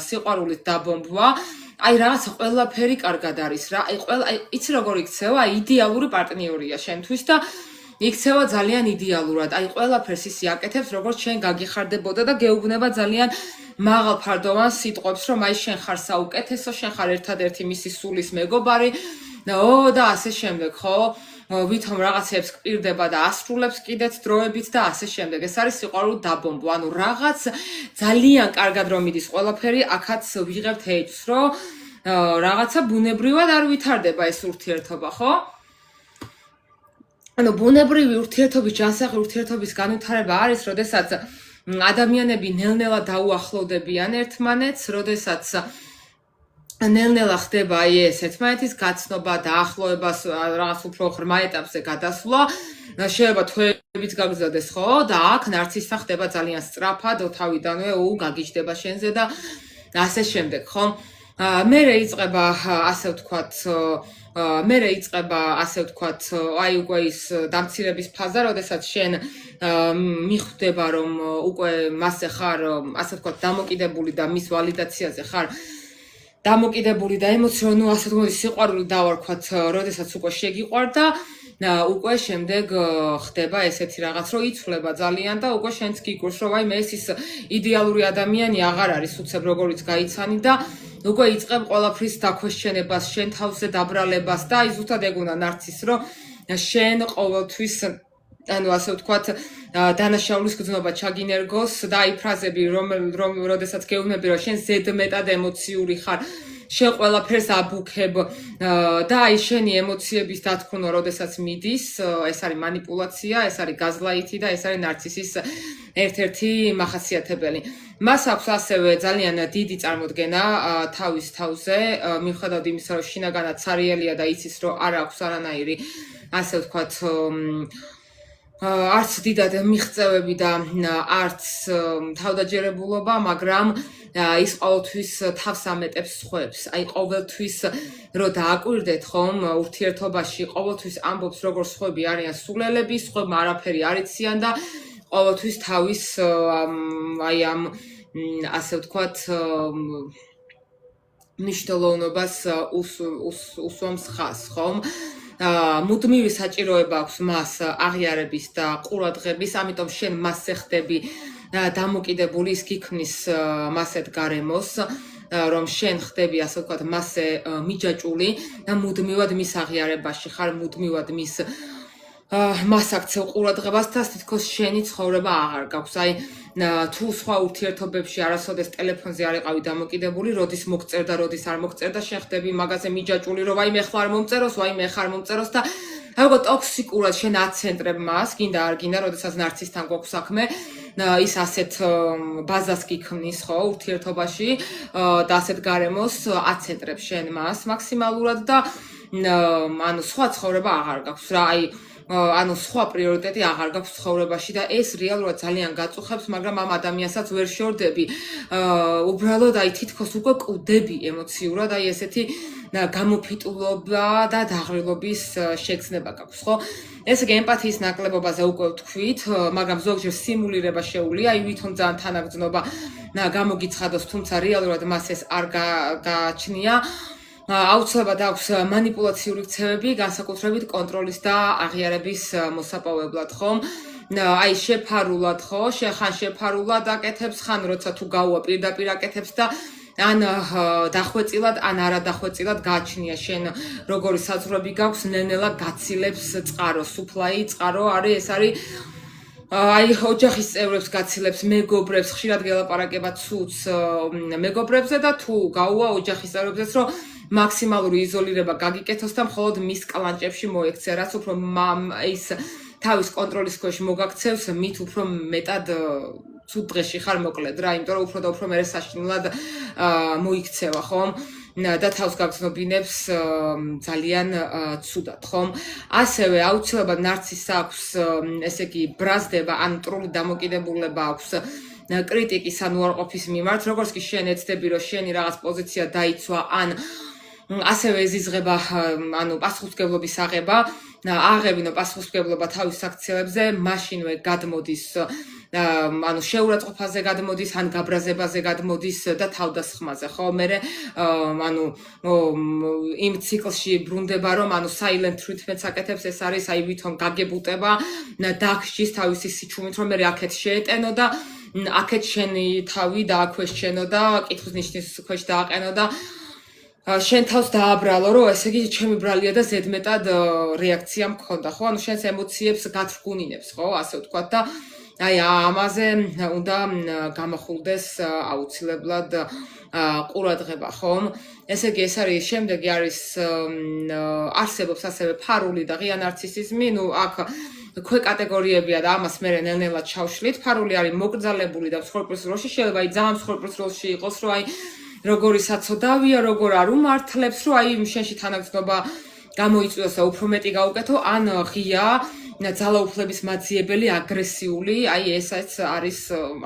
[SPEAKER 1] სიყვარულით დაბომბვა. აი რაღაცა ყველაფერი კარგად არის რა. აი იცი როგორ იქცევა, იდეალური პარტნიორია შენთვის და იქცევა ძალიან იდეალურად. აი ყველაფერს ისი აკეთებს, როგორც შენ გაგიხარდებოდა და გეუბნება ძალიან მაღალფარდოვან სიტყვებს, რომ აი შენ ხარ საუკეთესო, შენ ხარ ერთადერთი მისი სულის მეგობარი. და ასე შემდეგ, ხო? ვითომ რაღაცებს კპირდება და ასრულებს კიდეც დროებით და ასე შემდეგ. ეს არის სიყვარული დაბომბვა. ანუ რაღაც ძალიან კარგად რომ მიდის ყველაფერი, აქაც ვიღებთ ეჭვს, რომ რაღაცა ბუნებრივად არ ვითარდება ეს ურთიერთობა, ხო? ანუ ბუნებრივი ურთიერთობის, ჯანსაღი ურთიერთობის განვითარება არის, როდესაც ადამიანები ნელ-ნელა დაუახლოვდებიან ერთმანეთს, როდესაც ნელ-ნელა ხდება ეს ერთმანეთის გაცნობა, დაახლოება, რაღაც უფრო ღრმა ეტაპზე გადასვლა, შეიძლება თვეებით გაგრძელდეს, ხო? და აქ ნარცისთან ხდება ძალიან სწრაფად, თავიდანვე გაგიჯდება შენზე და ასე შემდეგ, ხო? მერე იწყება, ასე ვთქვათ, აი უკვე ის დამცირების ფაზა, როდესაც შენ მიხვდება, რომ უკვე მასზე ხარ, ასე ვთქვათ, დამოკიდებული და მის ვალიდაციაზე ხარ დამოკიდებული და ემოციონალური, ასე ვთქვათ, სიყვარული დავარქვათ, როდესაც უკვე შეგიყვარდა, უკვე შემდეგ ხდება ესეთი რაღაც, რომ იცვლება ძალიან და უკვე შენც გიგულს, რომ აი მე ის იდეალური ადამიანი აღარ არის, უცებ როგორიც გაიცანი და უკვე იწყებ ყველაფრის დაქვეშჩენებას, შენ თავზე დაბრალებას და აი ზუსტად ეგ უნდა ნარცისს, რომ შენ ყოველთვის, ანუ ასე ვთქვათ, დანაშაულის გრძნობა ჩაგინერგოს და აი ფრაზები, რომ როდესაც გეუბნები, რომ შენ ზედმეტად ემოციური ხარ, შენ ყველაფერს აბუქებ და აი შენი ემოციების დათქუნა, როდესაც მიდის, ეს არის მანიპულაცია, ეს არის გაზლაითი და ეს არის ნარცისის ერთ-ერთი მახასიათებელი. მას აქვს ასევე ძალიან დიდი წარმოდგენა თავის თავზე, მიუხედავად იმისა, რომ შინაგანად სარიელია და იცის, რომ არ აქვს არანაირი, ასე ვთქვათ, არც დიდად მიღწევები და არც თავდაჯერებულობა, მაგრამ ის ყოველთვის თავს ამეტებს სხვებს. აი ყოველთვის რომ დააკვირდეთ ხომ ურთიერთობაში, ყოველთვის ამბობს როგორ სხვები არიან სულელები, სხვებმა არაფერი არ იციან და ყოველთვის თავის აი ამ ასე ვთქვათ მნიშვნელოვნობას უსვამს ხაზს, ხომ? მუდმივი საჭიროება აქვს მას აღიარების და ყურადღების, ამიტომ შენ მასზე ხდები დამოკიდებული, ის გიქმნის მასეთ გარემოს, რომ შენ ხდები, ასე ვთქვათ, მასზე მიჯაჭული და მუდმივად მის აღიარებაში ხარ, მუდმივად მას აქცევ ყურადღებას და თითქოს შენი ცხოვრება აღარ გაქვს. აი თუ სხვა ურთიერთობებში არასოდეს ტელეფონზე არ იყავი დამოკიდებული, როდის მოგწერდა, როდის არ მოგწერდა, შენ ხდები მაგაზე მიჯაჭული, რომ ვაიმე ხარ მომწეროს, ვაიმე ხარ მომწეროს და აი ტოქსიკურად შენ აცენტრებ მას, გინდა არ გინდა, როდესაც ნარცისთან გვაქვს საქმე, ის ასეთ ბაზას გიქმნის, ხო, ურთიერთობაში და ასეთ გარემოს აცენტრებ შენ მას მაქსიმალურად და ანუ სხვა ცხოვრება აღარ გაქვს რა, ანუ სხვა პრიორიტეტი აღარ გაქვს ცხოვრებაში და ეს რეალურად ძალიან გაწუხებს, მაგრამ ამ ადამიანსაც ვერ შორდები. უბრალოდ აი თითქოს უკვე კვდები ემოციურად, აი ესეთი გამოფიტულობა და დაღრილობის შეგრძნება გაქვს, ხო? ეს ემპათიის ნაკლებობაზე უკვე ვთქვით, მაგრამ ზოგჯერ სიმულირება შეუძლია, აი ვითომ ძალიან თანაგრძნობა გამოგიცხადოს, თუმცა რეალურად მას ეს არ გააჩნია. აუცილებლად აქვს მანიპულაციური ქცევები, განსაკუთრებით კონტროლის და აღიარების მოსაპოვებლად, ხომ? აი შეფარულად, ხო? ხან შეფარულად აკეთებს, ხან როცა თუ გაუვა პირდაპირ აკეთებს და ან დახვეწილად, ან არადახვეწილად გააჩნია შენ როგორი საზღვრები გაქვს, ნელ-ნელა გაცილებს წყაროს, უფლაი წყარო არის, ეს არის აი ოჯახის წევრებს გაცილებს, მეგობრებს, ხშირად გელაპარაკება ცუც მეგობრებზე და თუ გაუვა ოჯახის წევრებზეც, რომ მაქსიმალური იზოლირება გაგიკეთოს და მხოლოდ მის კლანჭებში მოექცე, რაც უფრო ის თავის კონტროლის ქვეშ მოგაქცევს, მით უფრო მეტად ცუდ დღეში ხარ მოკლედ რა, იმიტომ რომ უფრო და უფრო მერე საშინლად მოიქცევა, ხომ? და თავს გაგრძნობინებს ძალიან ცუდად, ხომ? ასევე აუცილებლად ნარცისს აქვს, ესე იგი, ბრაზდება, ან მტრული დამოკიდებულება აქვს კრიტიკის ან უარყოფის მიმართ, როგორც კი შენ ეცდები, რომ შენი რაღაც პოზიცია დაიცვა, ან ასევე ეზიზღება, ანუ პასუხისმგებლობის აღებინო პასუხისმგებლობა თავის აქციებზე, მაშინვე გადმოდის, ანუ შეურაცხყოფაზე გადმოდის, ან გაბრაზებაზე გადმოდის და თავდასხმაზე, ხო? მერე ანუ იმ ციკლში ბრუნდება, რომ ანუ silent treatment-ს აკეთებს, ეს არის აი ვითომ გაგებუტება, დაგსჯის თავისი სიჩუმით, რომ მერე აქეთ შეეტენო და აქეთ შენი თავი დააქვეშჩენო და კითხვის ნიშნის ქვეშ დააყენო და შენ თავს დააბრალო, რომ ესე იგი ჩემი ბრალია და ზედმეტად რეაქცია მქონდა, ხო? ანუ შენს ემოციებს გათრგუნინებს, ხო? ასე ვთქვათ და აი ამაზე უნდა გამახულდეს აუცილებლად ყურადღება, ხომ? ესე იგი ეს არის შემდეგი არის არსებობს ასევე ფარული და ღია ნარცისიზმი, ნუ აქ ქვე კატეგორიებია და ამას მე ნელ-ნელა ჩავშლით. ფარული არის მოკრძალებული და მსხვერპლის როლში, შეიძლება აი ძალიან მსხვერპლის როლში იყოს, რომ აი როგორი საცოდავია, როგორ არ უმართლებს, რომ აი შენში თანაგრძნობა გამოიწვიოს და უფრო მეტი გაუკეთო, ან ღია ძალაუფლების მაძიებელი, აგრესიული, აი ესაც არის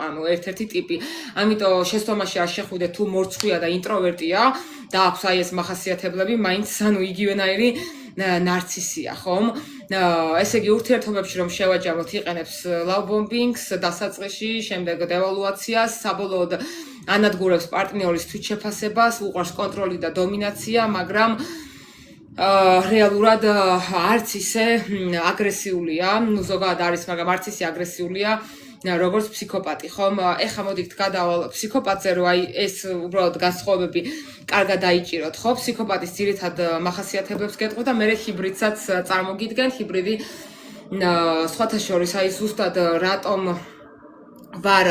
[SPEAKER 1] ანუ ერთ-ერთი ტიპი. ამიტომ შეცდომაში არ შეხვიდეთ თუ მორცხვია და ინტროვერტია და აქვს აი ეს მახასიათებლები, მაინც ანუ იგივენაირი ნარცისია, ხომ? ესე იგი ურთიერთობებში რომ შევაჯამოთ, იყენებს love bombing-ს, დასაწყისში, შემდეგ დევალუაციას, საბოლოოდ ანადგურებს პარტნიორის თვითშეფასებას, უყვარს კონტროლი და დომინაცია, მაგრამ რეალურად არც ისე აგრესიულია, ნუ ზოგადად არის, მაგრამ არც ისე აგრესიულია, როგორც ფსიქოპატი, ხომ? ეხლა მოდით გადავალ ფსიქოპატზე, რომ აი ეს უბრალოდ განსხვავებები კარგად დაიჭიროთ, ხო? ფსიქოპატის ძირითად მახასიათებლებს გეტყვით და მე ჰიბრიდსაც წარმოგიდგენ, ჰიბრიდი სხვათა შორის აი ზუსტად რატომ ვარ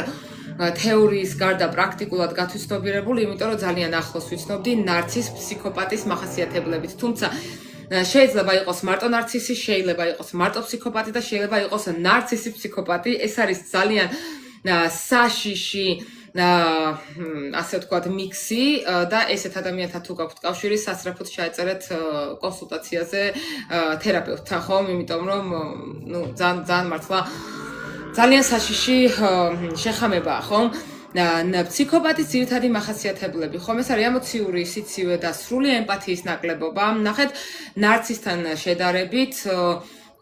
[SPEAKER 1] თეორიის გარდა პრაქტიკულად გათვისნობიერებული, იმიტომ რომ ძალიან ახლოს ვიცნობდი ნარცის ფსიქოპატის მახასიათებლებით. თუმცა შეიძლება იყოს მარტო ნარცისი, შეიძლება იყოს მარტო ფსიქოპატი და შეიძლება იყოს ნარცისი ფსიქოპატი. ეს არის ძალიან საშიში ასე ვთქვათ მიქსი და ესეთ ადამიანთან თუ გაქვთ კავშირი, სასწრაფოდ ჩაეწერეთ კონსულტაციაზე თერაპევტთან, ხომ? იმიტომ რომ ნუ ძალიან მართლა ძალიან საშიში შეხამებაა, ხომ? ფსიქოპატის ძირითადი მახასიათებლები, ხომ? ეს არის ემოციური სიცივე და სრული ემპათიის ნაკლებობა. ნახეთ, ნარცისთან შედარებით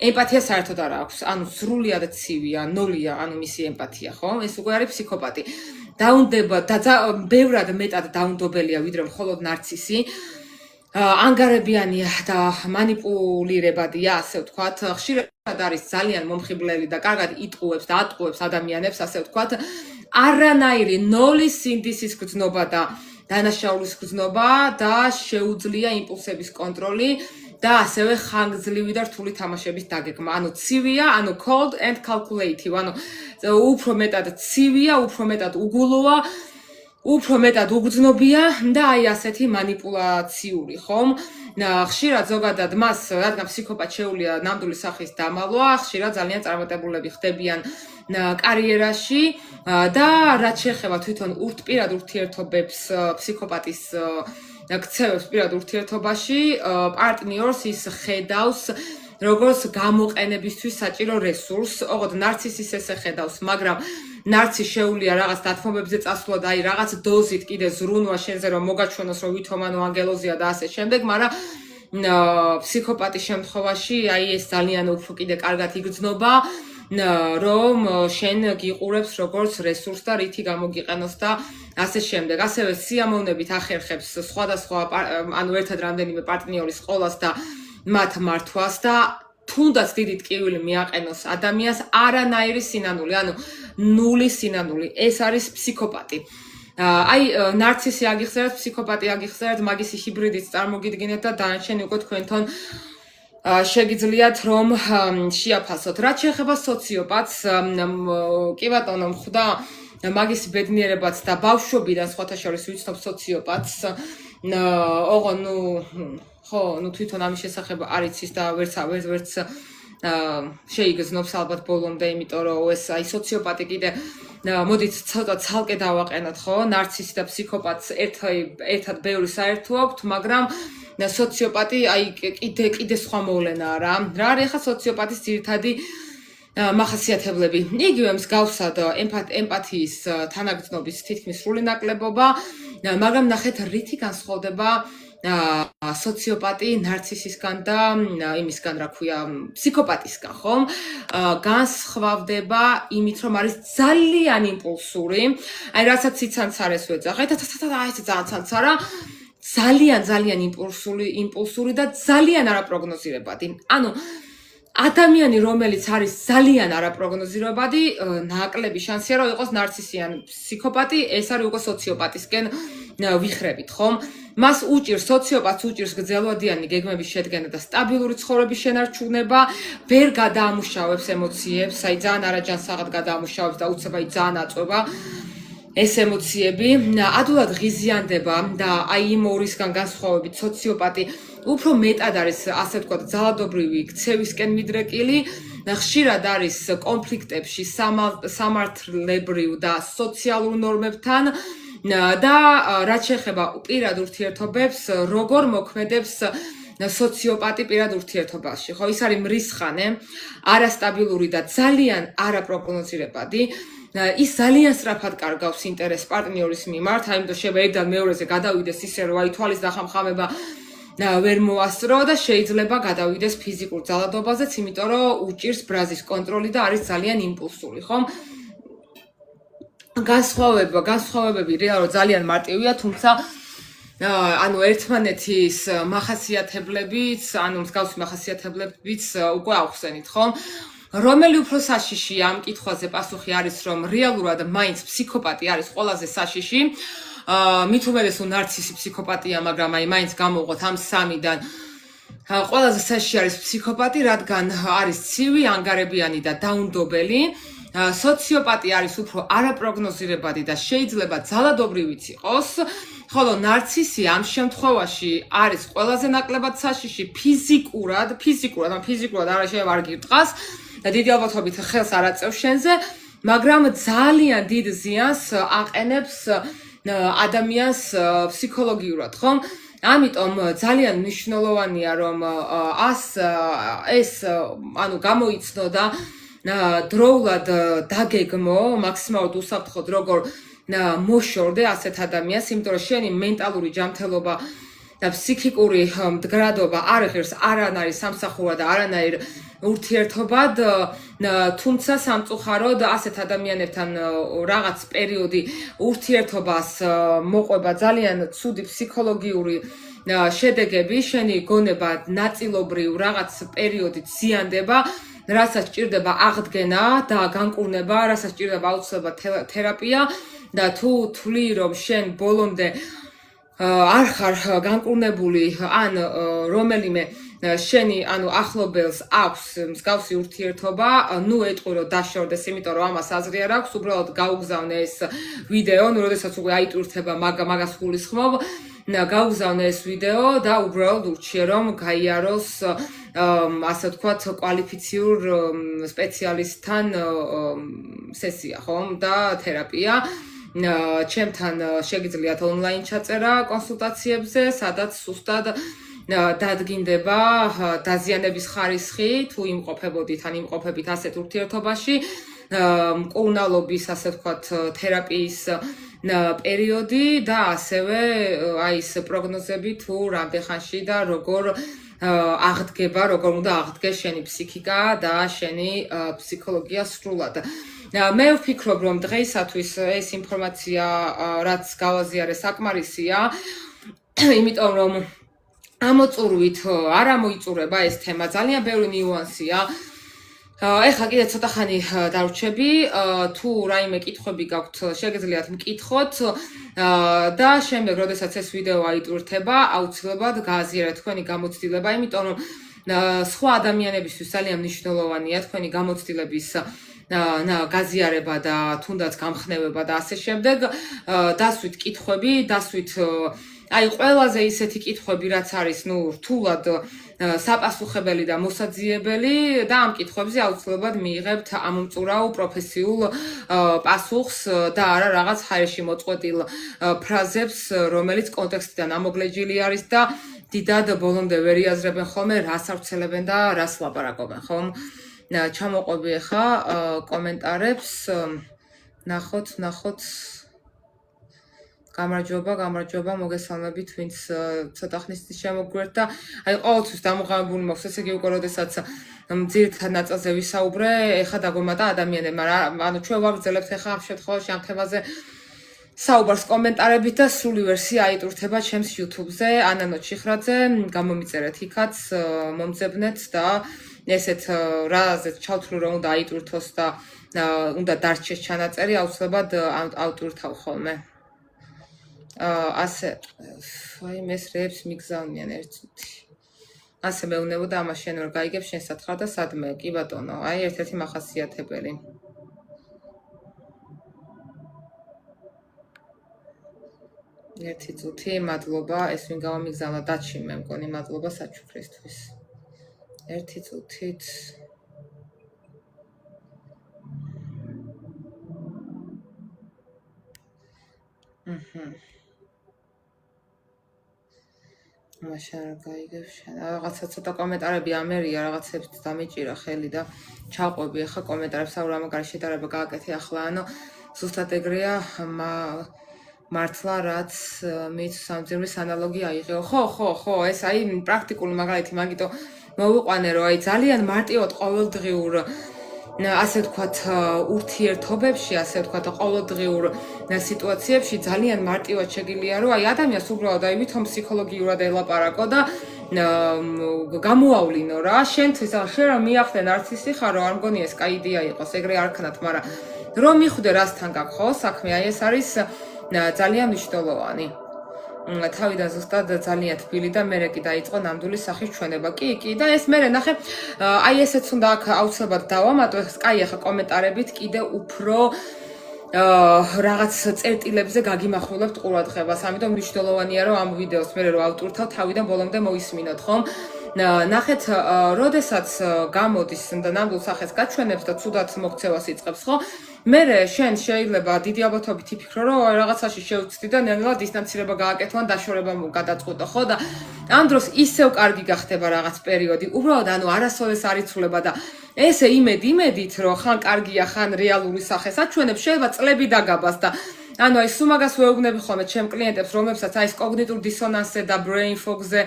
[SPEAKER 1] ემპათია საერთოდ არ აქვს. ანუ სრულად ცივია, ნოლია, ანუ მისი ემპათია, ხო? ეს უკვე არის ფსიქოპატი. დაუნდება და ბევრად მეტად დაუნდობელია ვიდრე მხოლოდ ნარცისი. ანგარებიანია და მანიპულირებადია, ასე ვთქვათ. ხშირად არის ძალიან მომხიბლელი და კარგად იტყუებს და ატყუებს ადამიანებს, ასე ვთქვათ. არანაირი ნოლის სინდისის გრძნობა და დანაშაულის გრძნობა და შეუძლია იმპულსების კონტროლი და ასევე ხანგრძლივი და რთული თამაშების დაგეგმა. ანუ ცივია, ანუ cold and calculative, ანუ უფრო მეტად ცივია, უფრო მეტად უგულოა, უფრო მეტად უგრძნობია და აი ასეთი манипуლაციური, ხომ? ხშირად ზოგადად მას, რადგან ფსიქოპატ შეუულია ნამდვილი სახის დამალვა, ხშირად ძალიან წარმატებულები ხდებიან კარიერაში და რაც შეეხება თვითონ პირად ურთიერთობებს, ფსიქოპატის ქცევებს პირად ურთიერთობაში, პარტნიორს ის ხედავს როგორც გამოყენებისთვის საჭირო რესურსს, ოღონდ ნარცისის ესე ხედავს, მაგრამ ნარცი შეუულია რაღაც დათმობებზე წასვლა და აი რაღაც დოზით კიდე ზრუნვა შენზე რომ მოგაჩვენოს რომ ვითომანო ანგელოზია და ასე შემდეგ, მაგრამ ფსიქოპატის შემთხვევაში აი ეს ძალიან უფრო კიდე კარგად იგრძნობა, რომ შენ გიყურებს როგორც რესურსს და რითი გამოგიყენოს და ასე შემდეგ. ასევე სიამოვნებით ახერხებს სხვადასხვა ანუ ერთად რამდენიმე პარტნიორის ყოლას და მათ მართვას და თუნდაც დიდი ტკივილი მიაყენოს ადამიანს არანაირი სინანული, ანუ ნული სინანული. ეს არის ფსიქოპატი. აი ნარცისი აგიხსენებთ, ფსიქოპატი აგიხსენებთ, მაგისი ჰიბრიდიც წარმოგიდგინეთ და დანარჩენი უკვე თქვენთან შეგიძლიათ რომ შეაფასოთ. რაც შეეხება სოციოპატს, კი ბატონო, ხვდა მაგის ბედნიერებაც და ბავშვობიდან სხვათა შორის ვიცნობ სოციოპატს. ოღონ ნუ ხო, ნუ თვითონ ამის შესახებ არ იცის და ვერც შეიგრძნობს ალბათ ბოლომდე, იმიტომ რომ ეს აი სოციოპატი კიდე მოდით ცოტა ცალკე დავაყენოთ, ხო? ნარცისი და ფსიქოპატს ერთად ბევრი საერთო აქვთ, მაგრამ სოციოპატი აი კიდე სხვა მოვლენაა რა. რა არის ახლა სოციოპატის ძირითადი მახასიათებლები? იგივე მსგავსად ემპათიის თანაგრძნობის თითქმის სრული ნაკლებობა, მაგრამ ნახეთ რითი განსხვავდება სოციოპატი ნარცისისგან და იმისგან, რა ქვია, ფსიქოპატისგან, ხომ? განსხვავდება იმით, რომ არის ძალიან იმპულსური, აი რასაც სიცანცარეს ვეძახეთ, ეს ძალიან ცანცარა, ძალიან იმპულსური და ძალიან არაპროგნოზირებადი. ანუ ადამიანი, რომელიც არის ძალიან არაპროგნოზირებადი, ნაკლები შანსია, რომ იყოს ნარცისი ან ფსიქოპატი, ეს არის უკვე სოციოპატისკენ ვიხრებით, ხომ? მას უჭირს სოციოპატს უჭირს გრძელვადიანი გეგმების შედგენა და სტაბილური ცხოვრების შენარჩუნება, ვერ გადაამუშავებს ემოციებს, აი ძალიან არაჯანსაღად გადაამუშავებს და უცებ აი ძალიან აწובה ეს ემოციები, ადვილად ღიზიანდება და აი იმ ორისგან განსხვავებით სოციოპატი უფრო მეტად არის, ასე ვთქვათ, ძალადობრივი ქცევისკენ მიდრეკილი, ხშირად არის კონფლიქტებში სამართლებრივ და სოციალურ ნორმებთან და რაც შეეხება პირად ურთიერთობებს, როგორ მოქმედებს სოციოპატი პირად ურთიერთობაში, ხო, ის არის მრისხანე, არასტაბილური და ძალიან არაპროგნოზირებადი. ის ძალიან სწრაფად კარგავს ინტერესს პარტნიორის მიმართ, აიმიტომ შეიძლება ერთად მეორეზე გადავიდეს ისე, რომ აი თვალის დახამხამება ვერ მოასწრო და შეიძლება გადავიდეს ფიზიკურ ძალადობაზეც, იმიტომ რომ უჭირს ბრაზის კონტროლი და არის ძალიან იმპულსური, ხომ? განსხვავებები რეალურად ძალიან მარტივია, თუმცა ანუ ერთმანეთის მახასიათებლებიც, ანუ მსგავსი მახასიათებლებიც უკვე ახსენით, ხომ? რომელი უფრო საშიშია ამ კითხვაზე პასუხი არის, რომ რეალურად მაინც ფსიქოპატი არის ყველაზე საშიში. მით უმეტეს ნარცისი ფსიქოპატია, მაგრამ აი მაინც გამოვყოთ ამ სამიდან. ყველაზე საშიში არის ფსიქოპატი, რადგან არის ცივი, ანგარებიანი და დაუნდობელი. სოციოპატი არის უფრო არაპროგნოზირებადი და შეიძლება ძალადობრივიც იყოს, ხოლო ნარცისი ამ შემთხვევაში არის ყველაზე ნაკლებად საშიში ფიზიკურად არა შეიძლება არ გირტყას და დიდი ალბათობით ხელს არ აწევს შენზე, მაგრამ ძალიან დიდ ზიანს აყენებს ადამიანს ფსიქოლოგიურად, ხომ? ამიტომ ძალიან მნიშვნელოვანია, რომ ეს ანუ გამოიცნო და დროულად დაგეგმო, მაქსიმალურად უსაფრთხოდ როგორ მოშორდე ასეთ ადამიანს, იმიტომ რომ შენი მენტალური ჯანმრთელობა და ფსიქიკური მდგრადობა არ ღირს არანაირ სამსახურად და არანაირ ურთიერთობად, თუმცა სამწუხაროდ ასეთ ადამიანებთან რაღაც პერიოდი ურთიერთობას მოყვება ძალიან ცუდი ფსიქოლოგიური შედეგები, შენი გონება ნაწილობრივ რაღაც პერიოდით ზიანდება, რასაც ჭირდება აღდგენა და განკურნება, რასაც ჭირდება აუცილებლად თერაპია და თუ თვლი რომ შენ ბოლომდე არ ხარ განკურნებული ან რომელიმე შენი ანუ ახლობელს აქვს მსგავსი ურთიერთობა, ნუ ეტყვი რომ დაშორდეს, იმიტომ რომ ამას აზრი არ აქვს, უბრალოდ გაუგზავნე ეს ვიდეო, ნუ როდესაც უკვე აიტვირთება მაგას გულისხმობ, გაუგზავნე ეს ვიდეო და უბრალოდ ურჩიე რომ გაიაროს ასე ვთქვათ კვალიფიციურ სპეციალისტთან სესია, ხომ და თერაპია. ჩემთან შეგიძლიათ ონლაინ ჩაწერა კონსულტაციებზე, სადაც სუსტად დადგინდება დაზიანების ხარისხი, თუ იმყოფებოდით ან იმყოფებით ასეთ ურთიერთობაში, მკურნალობის, ასე ვთქვათ, თერაპიის პერიოდი და ასევე აი ეს პროგნოზები თუ რამდენ ხანში და როგორ აღდგება, როგორ უნდა აღდგეს შენი ფსიქიკა და შენი ფსიქოლოგია სრულად. მე ვფიქრობ, რომ დღეისათვის ეს ინფორმაცია, რაც გავაზიარე, საკმარისია, იმიტომ რომ ამოწურვით არ ამოიწურება ეს თემა, ძალიან ბევრი ნიუანსია. ეხლა კიდე ცოტა ხანი დავრჩები, თუ რაიმე კითხვები გაქვთ, შეგიძლიათ მკითხოთ და შემდეგ, როდესაც ეს ვიდეო აიტვირთება, აუცილებლად გააზიარეთ თქვენი გამოცდილება, იმიტომ რომ სხვა ადამიანებისთვის ძალიან მნიშვნელოვანია თქვენი გამოცდილების გაზიარება და თუნდაც გამხნევება და ასე შემდეგ. დასვით კითხვები, დასვით აი ყველაზე ისეთი კითხვები, რაც არის, რთულად საპასუხებელი და მოსაძიებელი და ამ კითხვებზე აუცილებლად მიიღებთ ამომწურავ პროფესიულ პასუხს და არა რაღაც ჰაერში მოწყვეტილ ფრაზებს, რომელიც კონტექსტიდან ამოგლეჯილი არის და დიდად ბოლომდე ვერ იაზრებენ ხოლმე, რას ავრცელებენ და რას ლაპარაკობენ, ხომ? ჩამოყვები ახლა კომენტარებს, ნახოთ. გამარჯობა, მოგესალმებით, ვინც ცოტა ხნის წინ შემოგვერთ და აი ყოველთვის დამოღამებული მაქვს, ესე იგი უკვე როდესაც ძირითად ნაწილზე ვისაუბრე, ეხლა დაგვემატა ადამიანებმა, ანუ ჩვენ ვაგრძელებთ ეხლა ამ შემთხვევაში ამ თემაზე საუბარს კომენტარებით და სრული ვერსია აიტვირთება ჩემს YouTube-ზე, ანანო ჩიხრაძე, გამომიწერეთ იქაც, მომძებნეთ და ესეთ რაზეც ჩავთვლი რომ უნდა აიტვირთოს და უნდა დარჩეს ჩანაწერი, აუცილებლად ავტვირთავ ხოლმე. ასე აი მეს რეებს მიგზავნიან ერთ წუთი. ასე მეუბნებოდა ამას შენ ვერ გაიგებ შენ სათხარ და სადმე კი ბატონო აი ერთ-ერთი მახასიათებელი ერთი წუთი მადლობა ეს ვინ გამომიგზავნა დაჩი მე მგონი მადლობა საჩუქრისთვის ერთი წუთით მაშინ რა გაიგებ შენ რაღაცა ცოტა კომენტარები ამერია რაღაცებს დამეჭირა ხელი და ჩავყვები ახლა კომენტარებს აუ რა მაგარი შედარება გააკეთე ახლა ანუ ზუსტად ეგრეა მართლა რაც მით სამძიმრის ანალოგია იღეო ხო ეს აი პრაქტიკული მაგალითი მაგიტო მოვიყვანე რომ აი ძალიან მარტივად ყოველდღიურ ასე ვთქვათ ურთიერთობებში ასე ვთქვათ ყოველდღიურ სიტუაციებში ძალიან მარტივად შეგიძლია რომ აი ადამიანს უბრალოდ აი ვითომ ფსიქოლოგიურად ელაპარაკო და გამოავლინო რა შენთვის შენ რომ მიახდე ნარცისი ხარ რომ არ მგონი ეს კაი იდეა იყოს ეგრე არ ქნათ მაგრამ რომ მიხვდე რასთან გაქვს ხო საქმე აი ეს არის ძალიან მნიშვნელოვანი თავიდან ზუსტად ძალიან თბილი და მერე კი დაიწყო ნამდვილი სახის ჩვენება კი და ეს მერე ნახე აი ესეც უნდა აქ აუცილებლად დავამატო ეს კაი ახლა კომენტარებით კიდე უფრო რაღაც წერტილებზე გაგიმახვილებთ ყურადღებას ამიტომ მნიშვნელოვანია რომ ამ ვიდეოს მერე რომ ავტურთავ თავიდან ბოლომდე მოისმინოთ ხომ ნახეთ როდესაც გამოდის და ნამდვილ სახეს გაჩვენებს და ცუდად მოქცევას იწყებს ხო მერე შენ შეიძლება დიდი ალბათობით იფიქრო რომ რაღაცაში შევცდი და ნელ-ნელა დისტანცირება გააკეთო ან დაშორება გადაწყვიტო ხო და ამ დროს ისევ კარგი გახდება რაღაც პერიოდი უბრალოდ ანუ არასოდეს არ იცვლება და ესე იმედით რომ ხან კარგია ხან რეალური სახეს აჩვენებს შეიძლება წლები დაგაბას და ანუ აი სულ მაგას ვეუბნები ხოლმე ჩემ კლიენტებს რომლებსაც აი ეს კოგნიტურ დისონანსზე და brain fog-ზე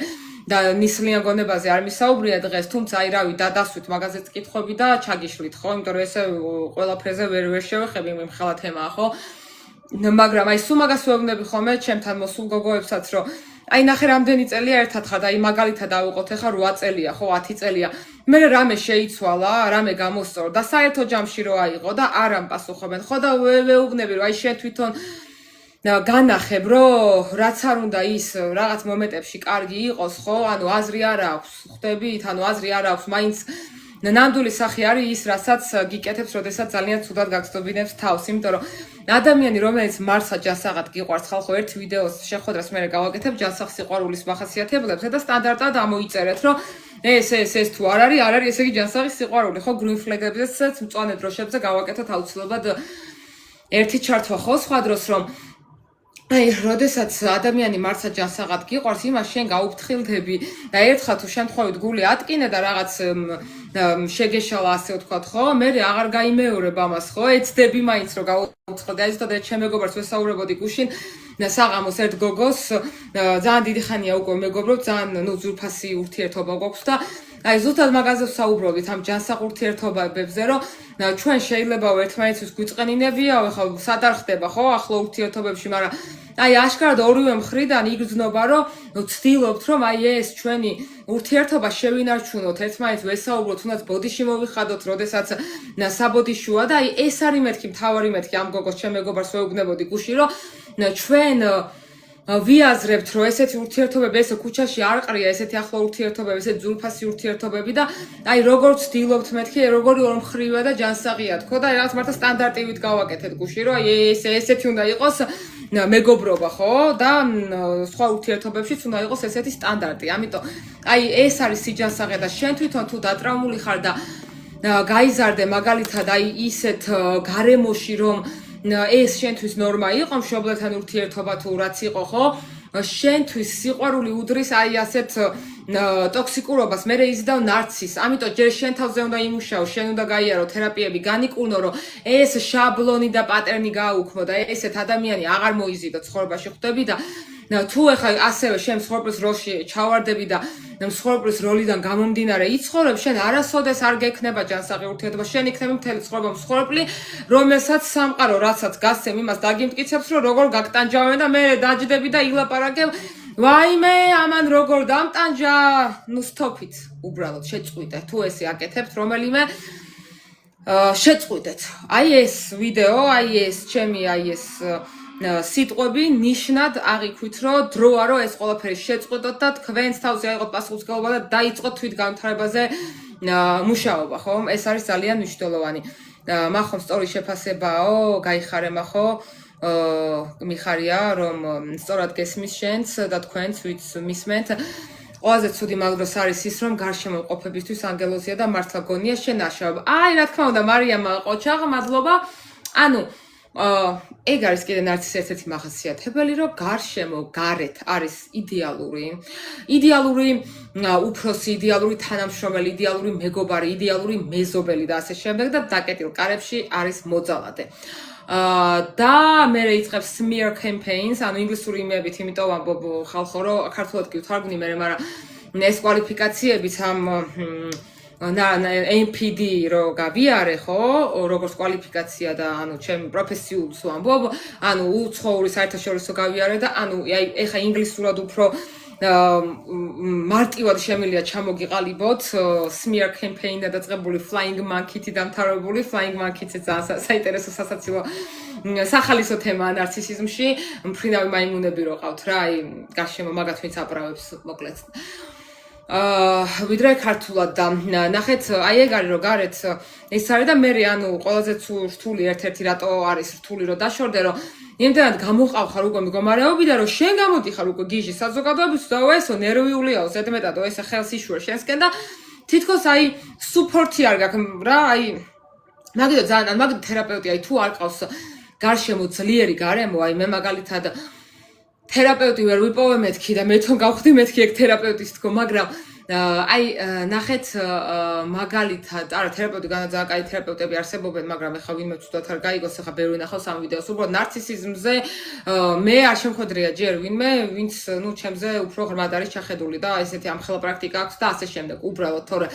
[SPEAKER 1] და ნისლიან გონებაზე არ მისაუბრია დღეს, თუმცა აი რავი დადასვით მაგაზეც კითხვები და ჩაგიშლით, ხო? იმიტომ რომ ესე ყველაფერზე ვერ შევეხები მიმხელა თემაა, ხო? მაგრამ აი სულ მაგას ვეუბნები ხოლმე ჩემთან მოსულ გოგოებსაც, რომ აი ნახე რამდენი წელია ერთად ხარ და აი მაგალითად ავიღოთ ახლა 8 წელია, ხო, 10 წელია. მე რამე შეიცვალა, რამე გამოსწორ და საერთო ჯამში რო აიღო და არ ამპასუხობენ, ხო და ვეუბნები რომ აი შენ თვითონ განახებ რომ რაც არ უნდა ის რაღაც მომენტებში კარგი იყოს ხო ანუ აზრი არ აქვს ხვდებით ანუ აზრი არ აქვს მაინც ნამდვილი სახე არის ის რასაც გიკეთებს როდესაც ძალიან ცუდად გაგწდობინებს თავს იმიტომ რომ ადამიანი რომელიც მარსა ჯანსაღად გიყვარს ხალხო ერთ ვიდეოს შეხვედრას მე გავაკეთებ ჯანსაღ სიყვარულის მახასიათებლებს და სტანდარტად ამოიწერეთ რომ ეს თუ არ არის ესე იგი ჯანსაღი სიყვარული ხო green flag-ებზეც მწვანე დროშებზე გავაკეთოთ აუცილებლად ერთი ჩართვა ხო სხვა დროს რომ აი, როდესაც ადამიანი მარცა ჯანსაღად გიყვარს, იმას შენ გაუფრთხილდები და ერთხელ თუ შემთხვევით გული ატკინე და რაღაც შეგეშალა ასე ვთქვათ, ხო? მე აღარ გაიმეორებ ამას, ხო? ეცდები მაინც რომ გაუცხადე. აი ზუსტად ერთ ჩემ მეგობარს ვესაუბრებოდი გუშინ საღამოს ერთ გოგოს ძალიან დიდი ხანია უკვე მეგობრობ, ძალიან ძვირფასი ურთიერთობა გვაქვს და აი ზუსტად მაგაზე ვსაუბრობთ ამ ჯანსაღ ურთიერთობებზე, რომ ჩვენ შეიძლება ერთმანეთს გვიწყენინებია, ხო, სად არ ხდება, ხო, ახლო ურთიერთობებში, მაგრამ აი აშკარად ორივე მხრიდან იგრძნობა, რომ ვცდილობთ, რომ აი ეს ჩვენი ურთიერთობა შევინარჩუნოთ, ერთმანეთს ვესაუბროთ, თუნდაც ბოდიში მოვიხადოთ, როდესაც საბოდიშოა და აი ეს არის მეთქი, მთავარი მეთქი ამ გოგოს ჩემ მეგობარს ვეუბნებოდი გუშინ, რომ ჩვენ ვიაზრებთ, რომ ესეთი ურთიერთობები ესე ქუჩაში არ ყრია, ესეთი ახლო ურთიერთობები, ესეთი ძვირფასი ურთიერთობები და აი როგორ ვცდილობთ მეთქი, როგორი ორმხრივია და ჯანსაღია თქო და რაღაც მართლა სტანდარტივით გავაკეთეთ გუშინ, რომ აი ესეთი უნდა იყოს მეგობრობა, ხო? და სხვა ურთიერთობებშიც უნდა იყოს ესეთი სტანდარტი. ამიტომ აი ეს არის სიჯანსაღე და შენ თვითონ თუ დატრაუმული ხარ და გაიზარდე მაგალითად აი ისეთ გარემოში, რომ ეს შენთვის ნორმა იყო, მშობლებთან ურთიერთობა თუ რაც იყო, ხო? შენთვის სიყვარული უდრის აი ასეთ ტოქსიკურობას, მე იზიდავ ნარცისს. ამიტომ ჯერ შენ თავზე უნდა იმუშაო, შენ უნდა გაიარო თერაპიები, განიკურნო, რომ ეს შაბლონი და პატერნი გააუქმო და ესეთ ადამიანი აღარ მოიზიდო ცხოვრებაში ხვდები და თუ ახლა ასევე შენ მსხვერპლის როლში ჩავარდები და მსხვერპლის როლიდან გამომდინარე იცხოვრებ, შენ არასოდეს არ გექნება ჯანსაღი ურთიერთობა, შენ იქნები მთელი ცხოვრება მსხვერპლი, რომელსაც სამყარო რასაც გასცემ იმას დაგიმტკიცებს, რომ როგორ გაგტანჯავენ და მე დაჯდები და ილაპარაკებ, ვაიმე, ამან როგორ დამტანჯა, ნუ სტოპით, უბრალოდ შეწყვიტე, თუ ესე აკეთებთ რომელიმე შეწყვიტეთ. აი ეს ვიდეო, აი ეს ჩემი, აი ეს სიტყვები ნიშნად აღიქვით, რომ დროა რომ ეს ყველაფერი შეწყვეტოთ და თქვენს თავზე აიღოთ პასუხისმგებლობა და დაიწყოთ თვითგამთავრებაზე მუშაობა, ხო? ეს არის ძალიან მნიშვნელოვანი. მახომ სწორი შეფასებაო, გაიხარე მახო. მიხარია რომ სწორად გესმის შენს და თქვენც ვიც მისმენთ ყველაზე ცუდი მაგდროს არის ის რომ გარშემო ყოფებისთვის ანგელოზია და მართლა გონია შენაშაობა. აი რა თქმა უნდა მარიამ ყოჩაღ მადლობა. ანუ ეგ არის კიდე ნარცისის ერთ-ერთი მახასიათებელი რომ გარშემო გარეთ არის იდეალური უფროსი, იდეალური თანამშრომელი, იდეალური მეგობარი, იდეალური მეზობელი და ასე შემდეგ და დაკეტილ კარებში არის მოძალადე. და მე იწყებს smear campaigns, ანუ ინგლისური იმებით, იმიტომ ვამბობ ხალხო, რომ ქართულად კი ვთარგმნი მე, მაგრამ ეს კვალიფიკაციებიც ამ NPD რო გავიარე, ხო, როგორც კვალიფიკაცია და ანუ ჩემ პროფესიულს ვამბობ, ანუ უცხოური საერთაშორისო გავიარე და ანუ აი ეხა ინგლისურად უფრო მარტივად შემიძლია ჩამოგიყალიბოთ smear campaign დაწყებული flying monkey-ით დამთავრებული flying monkey-იც ძალიან საინტერესო სასაცილო სახალისო თემაა ნარცისიზმში მფრინავი მაიმუნები რო ყავთ რა აი გარშემო მაგათ ვინც აპრავებს მოკლედ ვიდრე ქართულად და ნახეთ აი ეგ არის რომ გარეთ ეს არის და მე ანუ ყველაზე რთული ერთ-ერთი რატო არის რთული რომ დაშორდე რომ იმდენად გამოყავ უკვე მდგომარეობიდან რომ შენ გამოდიხარ უკვე გიჟი საზოგადოების და ესო ნერვიულიაო ზედმეტადო ესე ხელს იშურე შენსკენ და თითქოს აი სუპორტი არ გაქვს რა აი მაგითო ძალიან მაგ თერაპევტი აი თუ არ ყავს გარშემო ძლიერი გარემო აი მე მაგალითად თერაპევტი ვერ ვიპოვე მეთქი და მე თვითონ გავხდი მეთქი ეგ თერაპევტის თქო მაგრამ აი ნახეთ მაგალითად არა თერაპევტი განაძაა კაი თერაპევტები არსებობენ მაგრამ ეხლა ვინმე თუდად არ გაიგოს ეხლა ბევრი ნახავს ამ ვიდეოს უბრალოდ ნარცისიზმზე მე არ შემხვედრია ჯერ ვინმე ვინც ნუ ჩემზე უფრო ღრმად არის ჩახედული და ესეთი ამხელა პრაქტიკა აქვს და ასე შემდეგ უბრალოდ თორე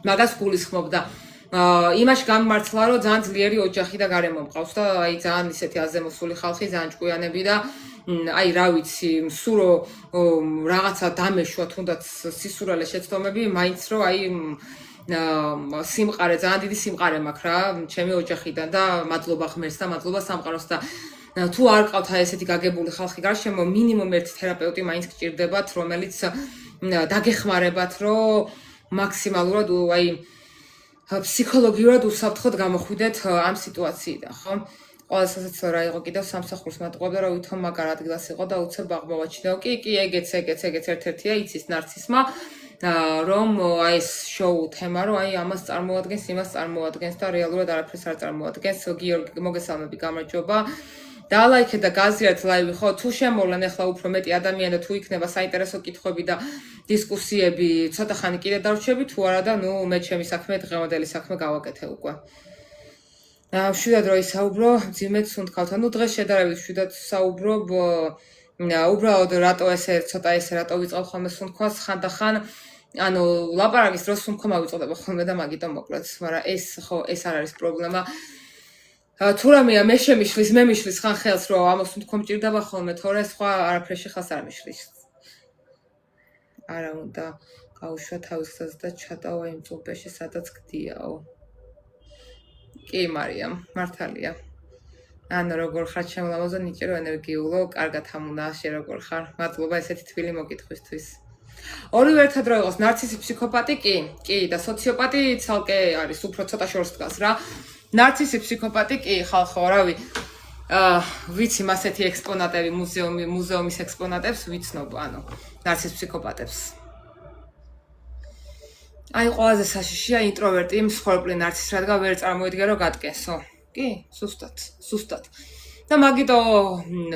[SPEAKER 1] მაგას გულისხმობ და იმაში გამმართლა რომ ძალიან ძლიერი ოჯახი და გარემო მყავს და აი ძალიან ისეთი აზემოსული ხალხი ძალიან ჭკვიანები და აი რა ვიცი სურო რაღაცა დამეშვა თუნდაც სისურალე შეცდომები მაინც რომ აი სიმყარე ძალიან დიდი სიმყარე მაქვს რა ჩემი ოჯახიდან და მადლობა ღმერთს და მადლობა სამყაროს და თუ არ ყავთ აი ესეთი გაგებული ხალხი გარშემო მინიმუმ ერთი თერაპევტი მაინც გჭირდებათ რომელიც დაგეხმარებათ რომ მაქსიმალურად აი ფსიქოლოგიურად უსაფრთხოდ გამოხვიდეთ ამ სიტუაციიდან ხო ყველაზე სასაცილო რა იყო კიდევ სამსახურს მატყობდა რომ ვითომ მაგარ ადგილას იყო და უცებ აღმოვაჩინეო კი ეგეც ერთ-ერთია იცის ნარცისმა რომ აი ეს შოუ თემა რომ აი ამას წარმოადგენს იმას წარმოადგენს და რეალურად არაფერს არ წარმოადგენს გიორგი მოგესალმები გამარჯობა დალაიქე და გაზიარეთ ლაივი ხო თუ შემოვლენ ახლა უფრო მეტი ადამიანი და თუ იქნება საინტერესო კითხვები და დისკუსიები ცოტა ხანი კიდე დავრჩები თუ არა და ნუ მე ჩემი საქმე დღევანდელი საქმე გავაკეთე უკვე შვიდად რო ისაუბრო ძიმედ სუნთქავთ ანუ დღეს შედარებით შვიდად საუბრობ უბრალოდ რატო ესე ცოტა ესე რატო ვიწყებ ხოლმე სუნთქვას ხანდახან ანუ ლაპარაკის დროს სუნთქვა მავიწოდება ხოლმე და მაგიტომ მოკლედ მაგრამ ეს ხო ეს არ არის პრობლემა თუ რამეა მე მიშლის ხან ხელს რომ ამას სუნთქვა მჭირდება ხოლმე თორე სხვა არაფერში ხას არ მიშლის არა უნდა გაუშვა თავის ხაზს და ჩატავა იმ წულბეში სადაც გდიაო კი მარიამ მართალია ანუ როგორ ხარ შემლამაზო ნიჭირო ენერგიულო კარგად ამუნა შე როგორ ხარ მადლობა ესეთი თბილი მოკითხვისთვის ორივე ერთად რო იყოს ნარცისი ფსიქოპატი კი და სოციოპატი ცალკე არის უფრო ცოტა შორს დგას რა ნარცისი ფსიქოპატი კი ხალხო რავი ვიცი მასეთი ექსპონატები მუზეუმის ექსპონატებს ვიცნობ ანუ ნარცის ფსიქოპატებს აი ყველაზე საშიშია ინტროვერტი მსხვერპლი ნარცის რადგან ვერ წარმოიდგენ რომ გატკენსო კი სუსტად და მაგიტო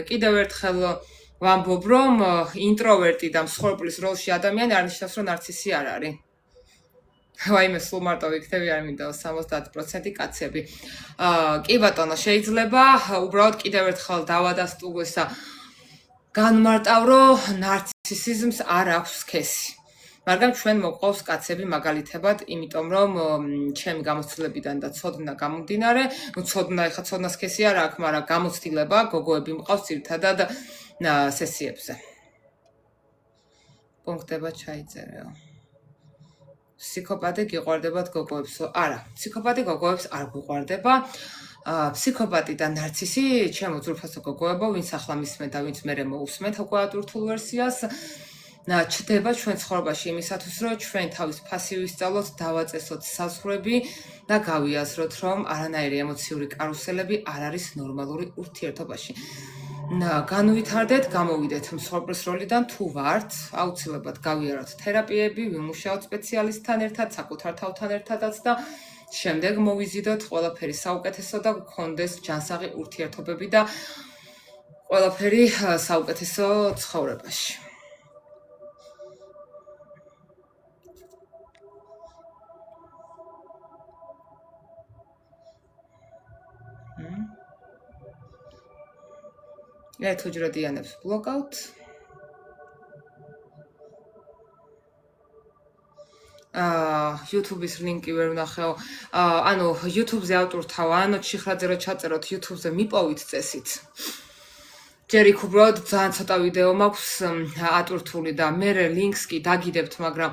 [SPEAKER 1] კიდევ ერთხელ ვამბობ რომ ინტროვერტი და მსხვერპლის როლში ადამიანი არ ნიშნავს რომ ნარცისი არ არის ვაიმე სულ მარტო ვიქნები არ მინდა 70% კაცები კი ბატონო შეიძლება უბრალოდ კიდევ ერთხელ დავადასტუროს და განმარტავ რომ ნარცისიზმს არ აქვს სქესი მაგრამ ჩვენ მოყავს კაცები მაგალითებად, იმიტომ რომ ჩემი გამოცდილებიდან და ცოდნა გამომდინარე, ცოდნა ეხა ცოდნას სქესი არ აქვს, მაგრამ გამოცდილება გოგოები მყავს ძირითადად სესიებზე. პუნქტება ჩაიწერეო. ფსიქოპატი გიყვარდებათ გოგოებსო? არა, ფსიქოპატი გოგოებს არ გიყვარდება. ფსიქოპატი და ნარცისი, ჩემო ძვირფასო გოგოებო, ვინც ახლა მისმენ და ვინც მერე მოусმენთ უკვე ატურთულ ვერსიას, ჩდება ჩვენ ცხოვრებაში იმისათვის, რომ ჩვენ თავის ფასი ვისწავლოთ, დავაწესოთ საზღვრები და გავიაზროთ, რომ არანაირი ემოციური კარუსელები არ არის ნორმალური ურთიერთობაში. განუვითარდეთ, გამოვიდეთ მსხვერპლის როლიდან, თუ ვართ, აუცილებლად გავიაროთ თერაპიები, ვიმუშაოთ სპეციალისტთან ერთად, საკუთარ თავთან ერთადაც და შემდეგ მოვიზიდოთ ყველაფერი საუკეთესო და გქონდეს ჯანსაღი ურთიერთობები და ყველაფერი საუკეთესო ცხოვრებაში. ერთ უჯრედიანებს ბლოკავთ. YouTube-ის ლინკი ვერ ვნახეო. ანუ YouTube-ზე ავტურთავ, ანუ ციხრაძე რო ჩაწეროთ YouTube-ზე მიპოვით წესით. ჯერ იქ უბრალოდ ძალიან ცოტა ვიდეო მაქვს ატურთული და მე ლინკს კი დაგიდებთ, მაგრამ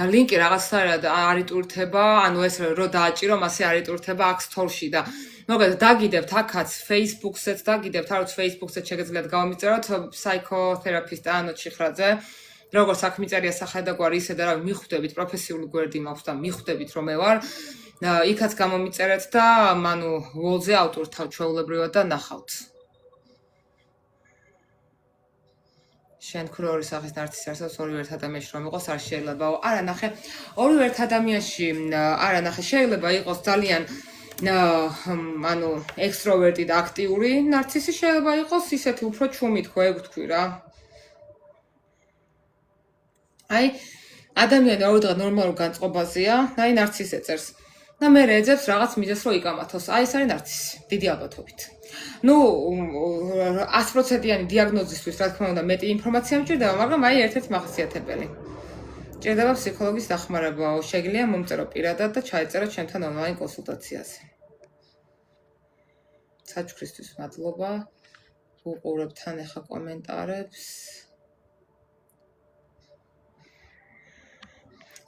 [SPEAKER 1] ლინკი რაღაცნაირად არ იტურთება, ანუ ეს რო დააჭირო, მასე არ იტურთება აქ სტორში და მოგეთ დაგიდებთ აქაც Facebook-ზეც დაგიდებთ, არც Facebook-ზე შეგეძლიათ გავამიწეროთ ფსიქოთერაპისტ ანო ციხრაძე. როგორც აქ მიწერია სახედაგვარი ისე და რა მიხვდებით პროფესიული გვერდი მაქვს და მიხვდებით რომ მე ვარ. იქაც გამომიწერეთ და მანუ ვოლზე ავტურთავ ჩვეულებრივად და ნახავთ. შენ ქრორი სახის ნარცისი არსებობს ორივე ერთ ადამიანში რომ იყოს არ შეიძლებაო. არა ნახე, ორივე ერთ ადამიანში არა ნახე, შეიძლება იყოს ძალიან ანუ ექსტროვერტი და აქტიური ნარცისი, შეიძლება იყოს ისეთი უფრო ჩუმი თქვა, ეგ თქვი რა. აი ადამიანი ორი დღე ნორმალურ განწყობაზეა, აი ნარცისი ეწერს. და მე ეძებს რაღაც მიზეს რომ იკამათოს. აი ეს არის ნარცისი, დიდი ალბათობით. ნუ 100%-იანი დიაგნოზისთვის, რა თქმა უნდა, მეტი ინფორმაცია მჭირდება, მაგრამ აი ერთ-ერთი მახასიათებელი. ჭირდება ფსიქოლოგის დახმარება, შეგიძლია მომწერო პირადად და ჩაეწერო ჩემთან ონლაინ კონსულტაციაზე. საჩუქრისთვის მადლობა. უყურებ თან ახლა კომენტარებს.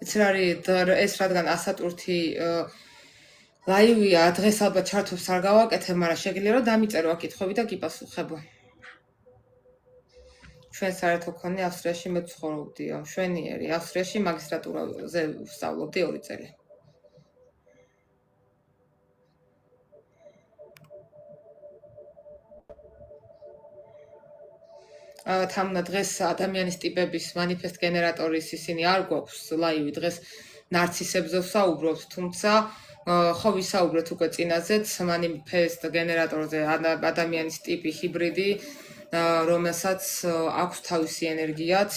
[SPEAKER 1] ეს რადგან ასატურთი ლაივია, დღეს ალბათ ჩართვებს არ გავაკეთებ, მაგრამ შეგიძლია რომ დამიწერო აკითხვები და გიპასუხებო. ჩვენ საერთო ქონე ავსტრიაში მე ცხოვრობდიო, მშვენიერი, ავსტრიაში მაგისტრატურაზე ვსწავლობდი 2 წელი. თამნა დღეს ადამიანის ტიპების манифест გენერატორის ისინი არ გვაქვს ლაივი დღეს ნარცისებზე ვსაუბრობთ, თუმცა ხო ვისაუბრეთ უკვე წინაზეც манифест გენერატორზე ადამიანის ტიპი ჰიბრიდი, რომელსაც აქვს თავისი ენერგიაც,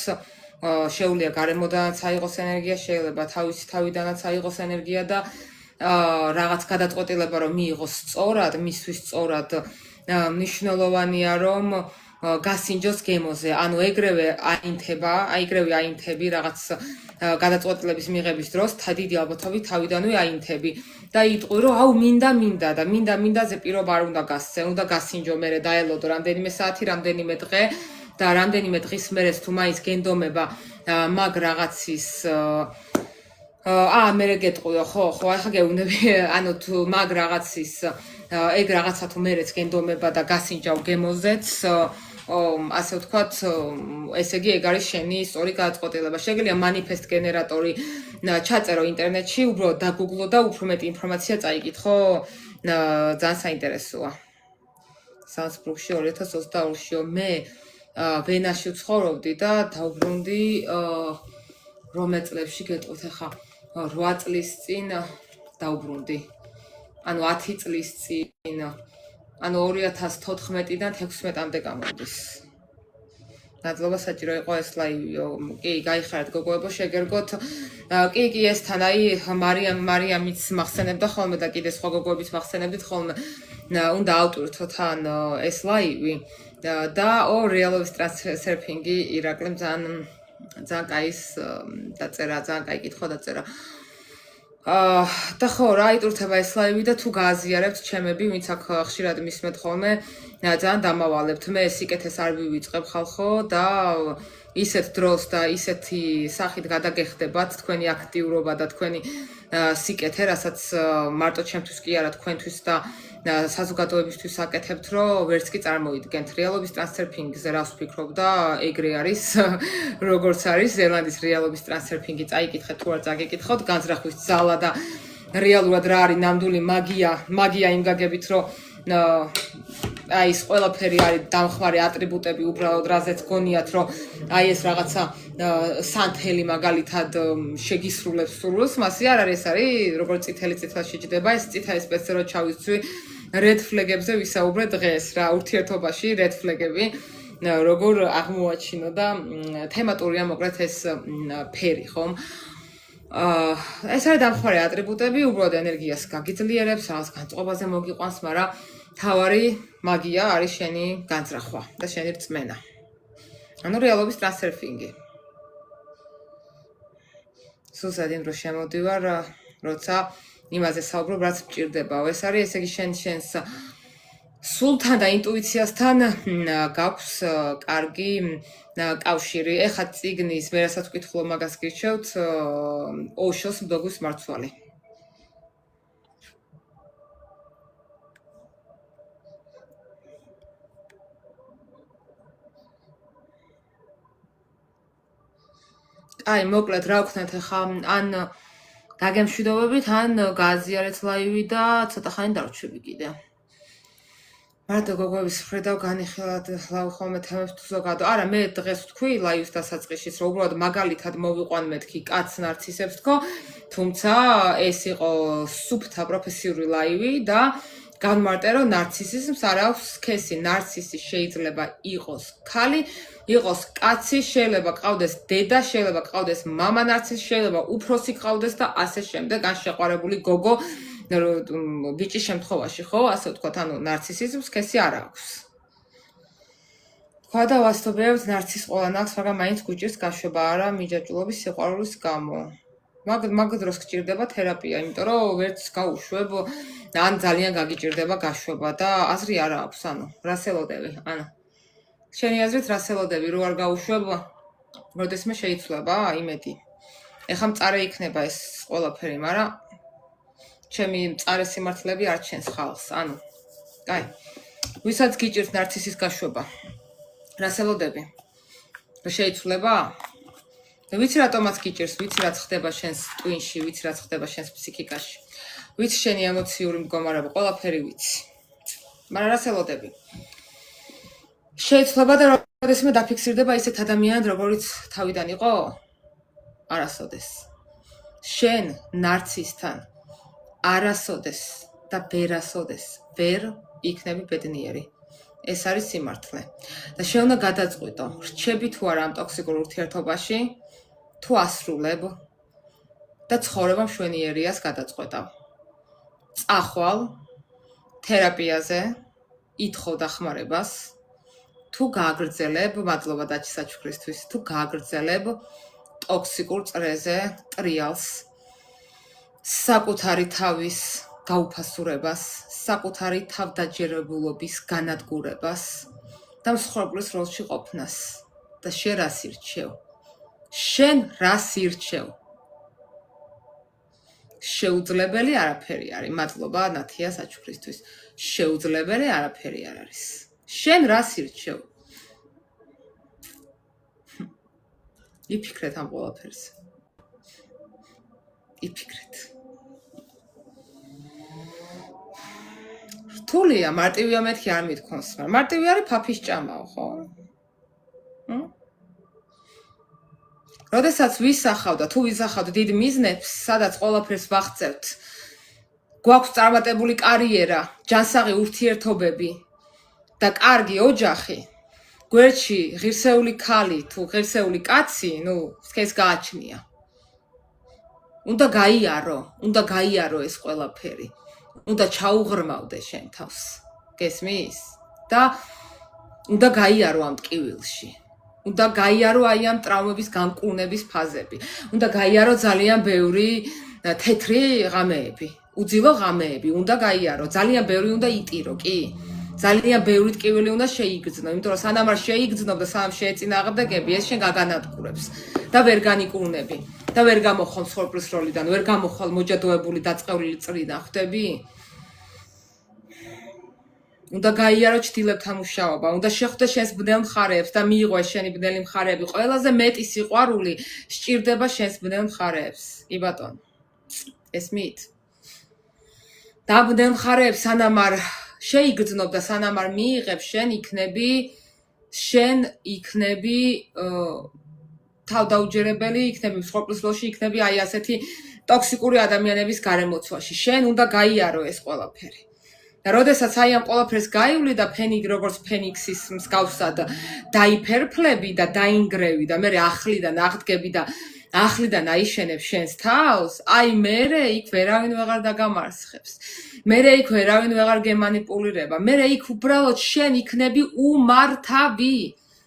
[SPEAKER 1] შეუძლია გარემოდანაც აიღოს ენერგია, შეიძლება თავიდანაც აიღოს ენერგია და რაღაც გადაწყვეტილება რომ მიიღოს სწორად, მისთვის სწორად მნიშვნელოვანია რომ გასინჯოს გემოზე, ანუ ეგრევე აინთები რაღაც გადაწყვეტილების მიღების დროს, დიდი ალბათობით თავიდანვე აინთები და იტყვი რომ აუ მინდა და მინდაზე პირობა არ უნდა გასცე, უნდა გასინჯო, მერე დაელოდო რამდენიმე საათი, რამდენიმე დღე და რამდენიმე დღის მერე თუ მაინც გენდომება მაგ რაღაცის მერე გეტყვიო, ხო, ახლა გეუბნები, ანუ თუ მაგ რაღაცის ეგ რაღაცა თუ მერეც გენდომება და გასინჯავ გემოზეც ასე ვთქვათ, ესე იგი ეგ არის შენი სწორი გადაწყვეტილება. შეგიძლია манифест გენერატორი ჩაწერო ინტერნეტში, უბრალოდ დაგუგლო და უფრო მეტი ინფორმაცია წაიკითხო. ძალიან საინტერესოა. სალცბურგში 2022-ში მე ვენაში ვცხოვრობდი და დავბრუნდი რომელ წლებში გეტყვით ახლა 8 წლის წინ დავბრუნდი. ანუ 10 წლის წინ ანუ 2014-დან 16-მდე გამოდის. მადლობა საჭირო იყო ეს ლაივიო. კი, გაიხარეთ გოგოებო, შეგერგოთ. კი, ესთან აი მარიამიც მახსენებდა ხოლმე და კიდე სხვა გოგოებიც მახსენებდით ხოლმე. უნდა ავტურთოთ ან ეს ლაივი და რეალობის ტრანსერფინგი ირაკლემ ძალიან კაი დაწერა, ძალიან კაი კითხვა დაწერა. და ხო, რა იტურთება ეს ლაივი და თუ გააზიარებთ ჩემები, ვინც აქ ხშირად მისმენთ ხოლმე, ძალიან დამავალებთ. მე სიკეთეს არ ვივიწყებ ხალხო და ისეთ დროს და ისეთი სახით გადაგეხდებათ თქვენი აქტიურობა და თქვენი სიკეთე, რასაც მარტო ჩემთვის კი არა თქვენთვის და საზოგადოებისთვის აკეთებთ, რომ ვერც კი წარმოიდგენთ. რეალობის ტრანსფერფინგზე რას ვფიქრობ და ეგრე არის, როგორც არის ზელანდიის რეალობის ტრანსფერფინგი. წაიკითხეთ თუ არ წაგიკითხოთ, განზრახვის ძალა და რეალურად რა არის ნამდვილი მაგია იმ გაგებით, რომ აი ეს ყველაფერი არის დამხმარე ატრიბუტები უბრალოდ რაზეც გონიათ რომ აი ეს რაღაცა სანთელი მაგალითად შეგისრულებს სურვილს მასე არ არის ეს არის როგორც წითელი წითლა შეჯდება ეს წითელი სპეციალო ჩავიცვი red flag-ებზე ვისაუბრეთ დღეს რა ურთიერთობაში red flag-ები როგორ აღმოაჩინო და თემატურია მოკლედ ეს ფერი ხომ ეს არის დამხმარე ატრიბუტები უბრალოდ ენერგიას გაგიძლიერებს რაღაც განწყობაზე მოგიყვანს მაგრამ თავარი მაგია არის შენი განზრახვა და შენი რწმენა. ანუ რეალობის ტრანსფერფინგი. სულსად იმ დროს შემოდივარ, როცა იმაზე საუბრობ, რაც მჭირდებაო. ეს არის ესე იგი შენს სულთან და ინტუიციასთან გაქვს კარგი კავშირი. ეხლა წიგნის, მე რასაც ვკითხულობ მაგას გირჩევთ, ოშოს მდოგვის მარცვალი. აი, მოკლედ რა ვქნათ ახლა, ან გაგემშვიდობებით, ან გააზიარეთ ლაივი და ცოტა ხანი დავრჩები კიდე. მარტო გოგოების მხრიდან განიხილავთ ხოლმე თემებს თუ ზოგადო. არა, მე დღეს ვთქვი ლაივის დასაწყისშიც, რომ უბრალოდ მაგალითად მოვიყვან მეთქი კაც ნარცისებს თქო, თუმცა ეს იყო სუფთა პროფესიული ლაივი და განმარტე რომ ნარცისიზმს არ აქვს სქესი. ნარცისი შეიძლება იყოს ქალი, იყოს კაცი, შეიძლება ყავდეს დედა, შეიძლება ყავდეს მამა ნარცისი, შეიძლება უფროსი ყავდეს და ასე შემდეგ, ან შეყვარებული გოგო ბიჭის შემთხვევაში, ხო, ასე ვთქვათ, ანუ ნარცისიზმს სქესი არ აქვს. თქვა და ვასწავლებს ნარცის ყველან აქვს, მაგრამ მაინც გუჭირს გაშვება არა მიჯაჭულობის სიყვარულის გამო. მაგ დროს გჭირდება თერაპია, იმიტომ რომ ვერც გაუშვებ, ან ძალიან გაგიჭირდება გაშვება და აზრი არ აქვს, ანუ რას ელოდები, ანუ შენი აზრით რას ელოდები, რო არ გაუშვებ, როდესმე შეიცვლება იმედი. ეხლა მწარე იქნება ეს ყველაფერი, მაგრამ ჩემი მწარე სიმართლეები არ ჩენს ხალხს, ანუ კაი. ვისაც გიჭირს ნარცისის გაშვება, რას ელოდები? რომ შეიცვლება? ვიცი რატომაც გიჭირს, ვიცი რაც ხდება შენს ტვინში, ვიცი რაც ხდება შენს ფსიქიკაში. ვიცი შენი ემოციური მდგომარეობა, ყველაფერი ვიცი. მაგრამ რას ელოდები? შეიძლება და როდესმე დაფიქსირდება ისეთ ადამიანად, როგორც თავიდან იყო? არასოდეს. შენ ნარცისთან არასოდეს და ვერასოდეს ვერ იქნები ბედნიერი. ეს არის სიმართლე. და შენ უნდა გადაწყვიტო, რჩები თუ არა ამ ტოქსიკურ ურთიერთობაში, თუ ასრულებ და ცხოვრება მშვენიერიას გადაწყვეტავ. წახვალ თერაპიაზე, ითხოვ დახმარებას, თუ გააგრძელებ, მადლობა დაჩი საჩუქრისთვის, თუ გააგრძელებ ტოქსიკურ წრეზე ტრიალს, საკუთარი თავის გაუფასურებას, საკუთარი თავდაჯერებულობის განადგურებას და მსხვერპლის როლში ყოფნას. და შენ რას ირჩევ? შენ რას ირჩევ? შეუძლებელი არაფერი არის. მადლობა ნათია საჩუქრისთვის. შეუძლებელი არაფერი არ არის. შენ რას ირჩევ? იფიქრეთ ამ ყველაფერზე. იფიქრეთ. რთულია, მარტივია მეთქი არ მithქვამს, მაგრამ მარტივი არის ფაფის ჭამაო, ხო? როდესაც ვისახავ და თუ ვისახავ დიდ მიზნებს, სადაც ყველაფერს ვახცევთ, გვაქვს წარმატებული კარიერა, ჯანსაღი ურთიერთობები და კარგი ოჯახი, გვერდში ღირსეული ქალი თუ ღირსეული კაცი, ეს გააჩნია. უნდა გაიარო ეს ყველაფერი. უნდა ჩაუღრმავდე შენ თავს. გესმის? და უნდა გაიარო ამ ტკივილში. უნდა გაიარო აი ამ ტრავმების განკურნების ფაზები. უნდა გაიარო ძალიან ბევრი თეთრი ღამეები, უძილო ღამეები. უნდა გაიარო, ძალიან ბევრი უნდა იტირო, კი? ძალიან ბევრი ტკივილი უნდა შეიგრძნო, იმიტომ რომ სანამ არ შეიგრძნობ და სანამ შეეწინააღმდეგები, ეს შენ გაგანადგურებს და ვერ განიკურნები და ვერ გამოხვალ სხორპლის როლიდან, ვერ გამოხვალ მოჯადოებული დაწყევლილი წრიდან, ხვდები? უნდა გაიარო ჩრდილებთან მუშაობა, უნდა შეხვდე შენს ბნელ მხარეებს და მიიღო შენი ბნელი მხარეები. ყველაზე მეტი სიყვარული სჭირდება შენს ბნელ მხარეებს. კი ბატონო. ესმით? და ბნელ მხარეებს სანამ არ შეიგრძნობ და სანამ არ მიიღებ, შენ იქნები თავდაუჯერებელი, იქნები მსხვერპლის როლში, იქნები აი ასეთი ტოქსიკური ადამიანების გარემოცვაში. შენ უნდა გაიარო ეს ყველაფერი. და როდესაც აი ამ ყველაფერს გაივლი და როგორც ფენიქსის მსგავსად დაიფერფლები და დაინგრევი და მე ახლიდან აღდგები და ახლიდან აიშენებ შენს თავს, აი მერე იქ ვერავინ ვეღარ დაგამარცხებს. მერე იქ ვერავინ ვეღარ გემანიპულირება. მერე იქ უბრალოდ შენ იქნები უმართავი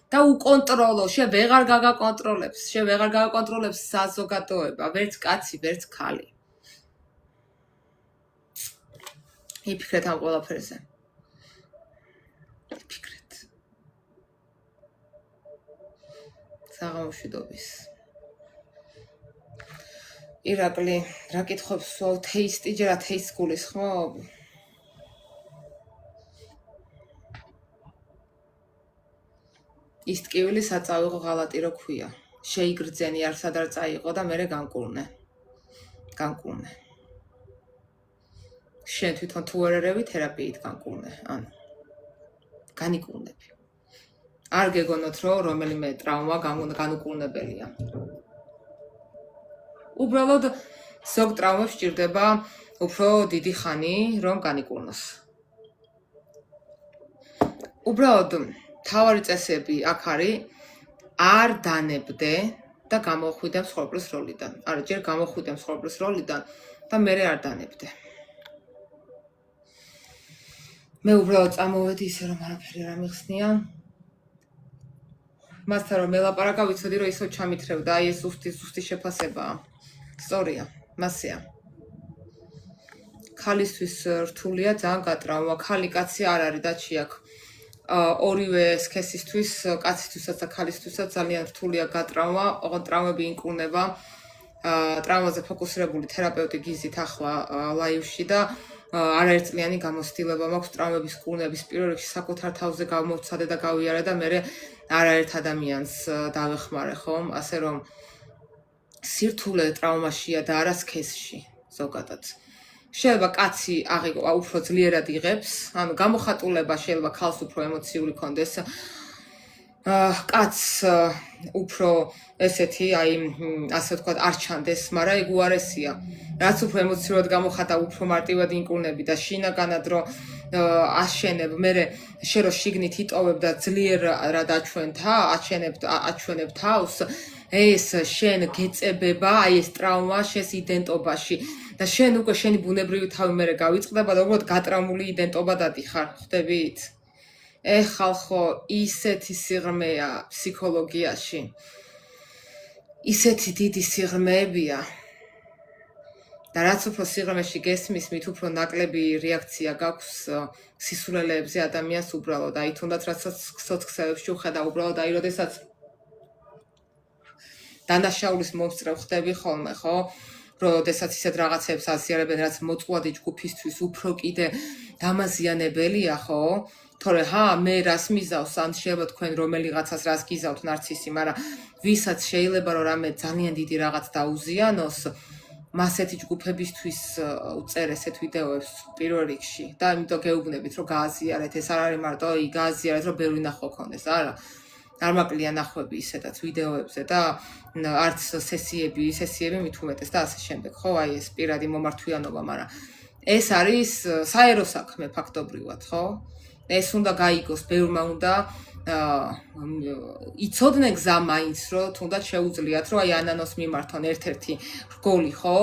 [SPEAKER 1] და უკონტროლო, შენ ვეღარ გაგაკონტროლებს, შენ ვეღარ გაგაკონტროლებს საზოგადოება, ვერც კაცი, ვერც ქალი. იფიქრეთ ამ ყველაფერზე. იფიქრეთ. საღამოშვიდობის. ირაკლი, რა კითხობს სულ თეისტი ჯერ ათეისტს გულისხმობ? ის ტკივილი საწავიღო ღალატი რო ქვია. შეიგრძენი არ სადარ წაიღო და მერე განკურნე. განკურნე. შენ თვითონ თუ არ ერევი თერაპიით განკურნე, ანუ განიკურნები. არ გეგონოთ რომ რომელიმე ტრავმა განუკურნებელია. უბრალოდ ზოგ ტრავმებს სჭირდება უფრო დიდი ხანი რომ განიკურნოს. უბრალოდ თავარი წესები აქ არის არ დანებდე და გამოხვიდე მსხვერპლის როლიდან. არა, ჯერ გამოხვიდე მსხვერპლის როლიდან და მერე არ დანებდე. მე უბრალოდ წამოვედი ისე რომ არაფერი არ ამიხსნია. მასთან რომ მელაპარაკა ვიცოდი რომ ისო ჩამითრევდა, აი ეს ზუსტი შეფასებაა. სწორია, მასეა. ქალისთვის რთულია ძალიან გატრაუმა, ქალი კაცი არ არის და ჩიაქ. ორივე სქესისთვის, კაცისთვისაც და ქალისთვისაც ძალიან რთულია გატრაუმა, ოღონდ ტრავმები ინკურნება. ტრავმაზე ფოკუსირებული თერაპევტი გიზით ახლა ლაივში და არაერთწლიანი გამოცდილება მაქვს ტრავმების კურნების პირველ რიგში საკუთარ თავზე გამოვცადე და გავიარე და მე არაერთ ადამიანს დავეხმარე ხომ, ასე რომ სირთულე ტრავმაშია და არა სქესში ზოგადად. შეიძლება კაცი უფრო ძლიერად იღებს, ანუ გამოხატულება შეიძლება ქალს უფრო ემოციური კონდეს. კაცს უფრო ესეთი, აი, ასე ვთქვათ, არ ჩანდეს, მაგრამ ეგ უარესია. რაც უფრო ემოციურად გამოხატა, უფრო მარტივად ინკურნები და შინაგანად რომ აშენებ, მე შენ რო შიგნით იტოვებ და ძლიერად აჩვენებ თავს, ეს შენ გეწებება, აი ეს ტრავმა შენს იდენტობაში და შენ უკვე შენი ბუნებრივი თავი მე გავიწყდება და უბრალოდ გატრაუმული იდენტობა დადიხარ, ხვდებით? ხალხო, ისეთი სიღრმეა ფსიქოლოგიაში. ისეთი დიდი სიღრმეებია. და რაც უფრო სიღრმეში გესმის, მით უფრო ნაკლები რეაქცია გაქვს სისულელეებზე ადამიანს უბრალოდ. აი თუნდაც რასაც სოციქსელებში ვხედავ, უბრალოდ აი როდესაც დანაშაულის მომსწრევ ხდები ხოლმე, ხო? როდესაც ისეთ რაღაცებს აზიარებენ, რაც მოწყვეტი ჯგუფისთვის უფრო კიდე დამაზიანებელია, ხო? თორე მე რას მიზავს, ან შეიძლება თქვენ რომელიღაცას რას გიზავთ ნარცისი, მაგრამ ვისაც შეიძლება რომ რამე ძალიან დიდი რაღაც დაუზიანოს, მასეთი ჯგუფებისთვის უწერ ესეთ ვიდეოებს პირველ რიგში და იმიტომ გეუბნებით რომ გააზიარეთ, ეს არ არის მარტო გააზიარეთ რომ ბევრი ნახვა გქონდეს, არა. არ მაკლია ნახვები ისედაც ვიდეოებზე და არც სესიები მით უმეტეს და ასე შემდეგ, ხო, აი ეს პირადი მომართვიანობა, მაგრამ ეს არის საერო საქმე ფაქტობრივად, ხო? ეს უნდა გაიგოს, ბევრმა უნდა იცოდნენ გზა მაინც, რომ თუნდაც შეუძლიათ, რომ აი ანანოს მიმართონ ერთ-ერთი რგოლი, ხო?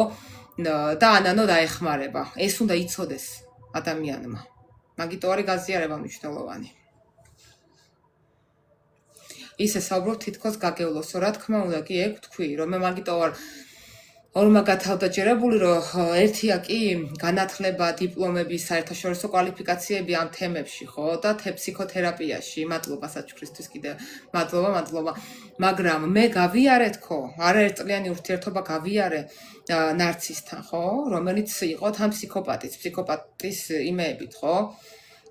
[SPEAKER 1] და ანანო დაეხმარება. ეს უნდა იცოდეს ადამიანმა. მაგიტო არის გაზიარება მნიშვნელოვანი. ისე საუბრობ თითქოს გაგევლოსო, რა თქმა უნდა, კი ეგ თქვი, რომ მე მაგიტო ვარ ორმა გათავდაჭერებული, რომ ერთია კი განათლება, დიპლომები, საერთაშორისო კვალიფიკაციები ამ თემებში, ხო, და ფსიქოთერაპიაში, მადლობა საჩუქრისთვის კიდე, მადლობა. მაგრამ მე გავიარე თქო, არაერთწლიანი ურთიერთობა გავიარე ნარცისთან, ხო, რომელიც იყო თან ფსიქოპატის იმეებით, ხო?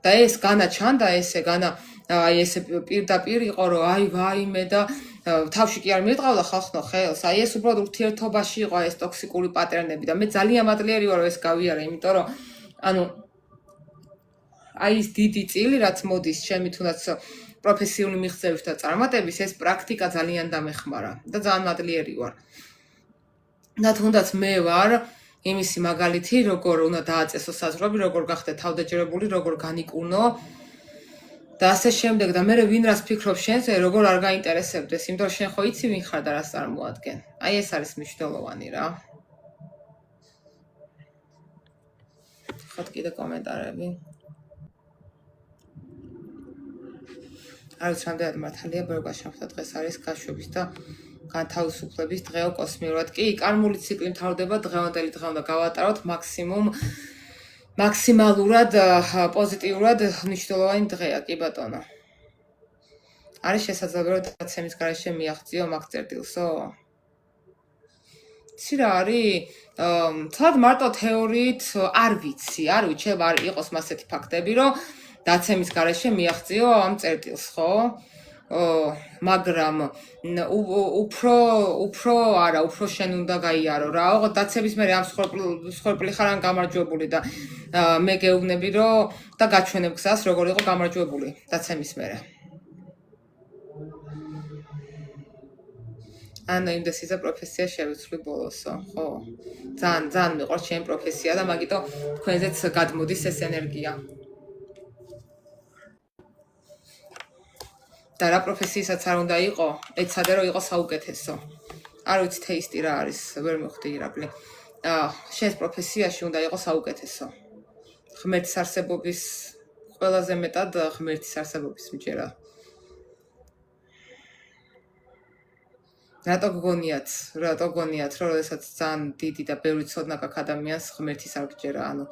[SPEAKER 1] და ეს განა ჩანდა, ესე პირდაპირ იყო, რომ აი ვაიმე და თავში კი არ მიეწყავდა ხალხო ხელს, აი ეს უბრალოდ ურთიერთობაში იყო ეს ტოქსიკური პატერნები და მე ძალიან მადლიერი ვარ, რომ ეს გავიარე, იმიტომ რომ ანუ აი ეს დიდი წილი, რაც მოდის ჩემი თუნდაც პროფესიული მიღწევით და წარმატების, ეს პრაქტიკა ძალიან დამეხმარა და ძალიან მადლიერი ვარ. და თუნდაც მე ვარ იმისი მაგალითი, როგორ უნდა დააწესო საზღვრები, როგორ გახდე თავდაჭერებული, როგორ განიკურნო და ასე შემდეგ და მე ვინ რას ფიქრობ შენზე, როგორ არ გაინტერესებდეს, იმიტომ რომ შენ ხო იცი ვინ ხარ და რას წარმოადგენ. აი ეს არის მნიშვნელოვანი რა. ხოთ კიდე კომენტარები. არ ვიცი რამდენად მართალია, ბევრ გაშამხთა დღეს არის გაშვების და განთავისუფლების დღეო კოსმიურად. კი, კარმული ციკლი მთავრდება დღევანდელი დღე უნდა გავატაროთ მაქსიმალურად პოზიტიურად მნიშვნელოვანი დღეა, კი ბატონო. არის შესაძლებელი რომ დაცემის გარეშე მიაღწიო მაგ წერტილსო? იცი რა არის? თად მარტო თეორიით არ ვიცი, არ ვიცი, არ იყოს მასეთი ფაქტები, რომ დაცემის გარეშე მიაღწიო ამ წერტილს, ხო? მაგრამ უფრო შენ უნდა გაიარო რა. ოღონდ დაცემის მერე ამ სხორპლი ხარ ან გამარჯვებული და მე გეუბნები რომ და გაჩვენებ გზას როგორ იყო გამარჯვებული დაცემის მერე. ანუ იმდესიცა პროფესია შევიცვლი ბოლოსო, ხო? ძალიან მიყვარს ჩემი პროფესია და მაგიტო თქვენზეც გადმოდის ეს ენერგია. და რა პროფესიასაც არ უნდა იყო, ეცადე რომ იყოს საუკეთესო. არ ვიცი თეისტი რა არის, ვერ მივხვდი ირაკლი. შენს პროფესიაში უნდა იყოს საუკეთესო. ღმერთის არსებობის ყველაზე მეტად ღმერთის არსებობის მჯერა. რატო გგონიათ, რომ როდესაც ძალიან დიდი და ბევრი ცოდნა გაქვს ადამიანს ღმერთის არ გჯერა, ანუ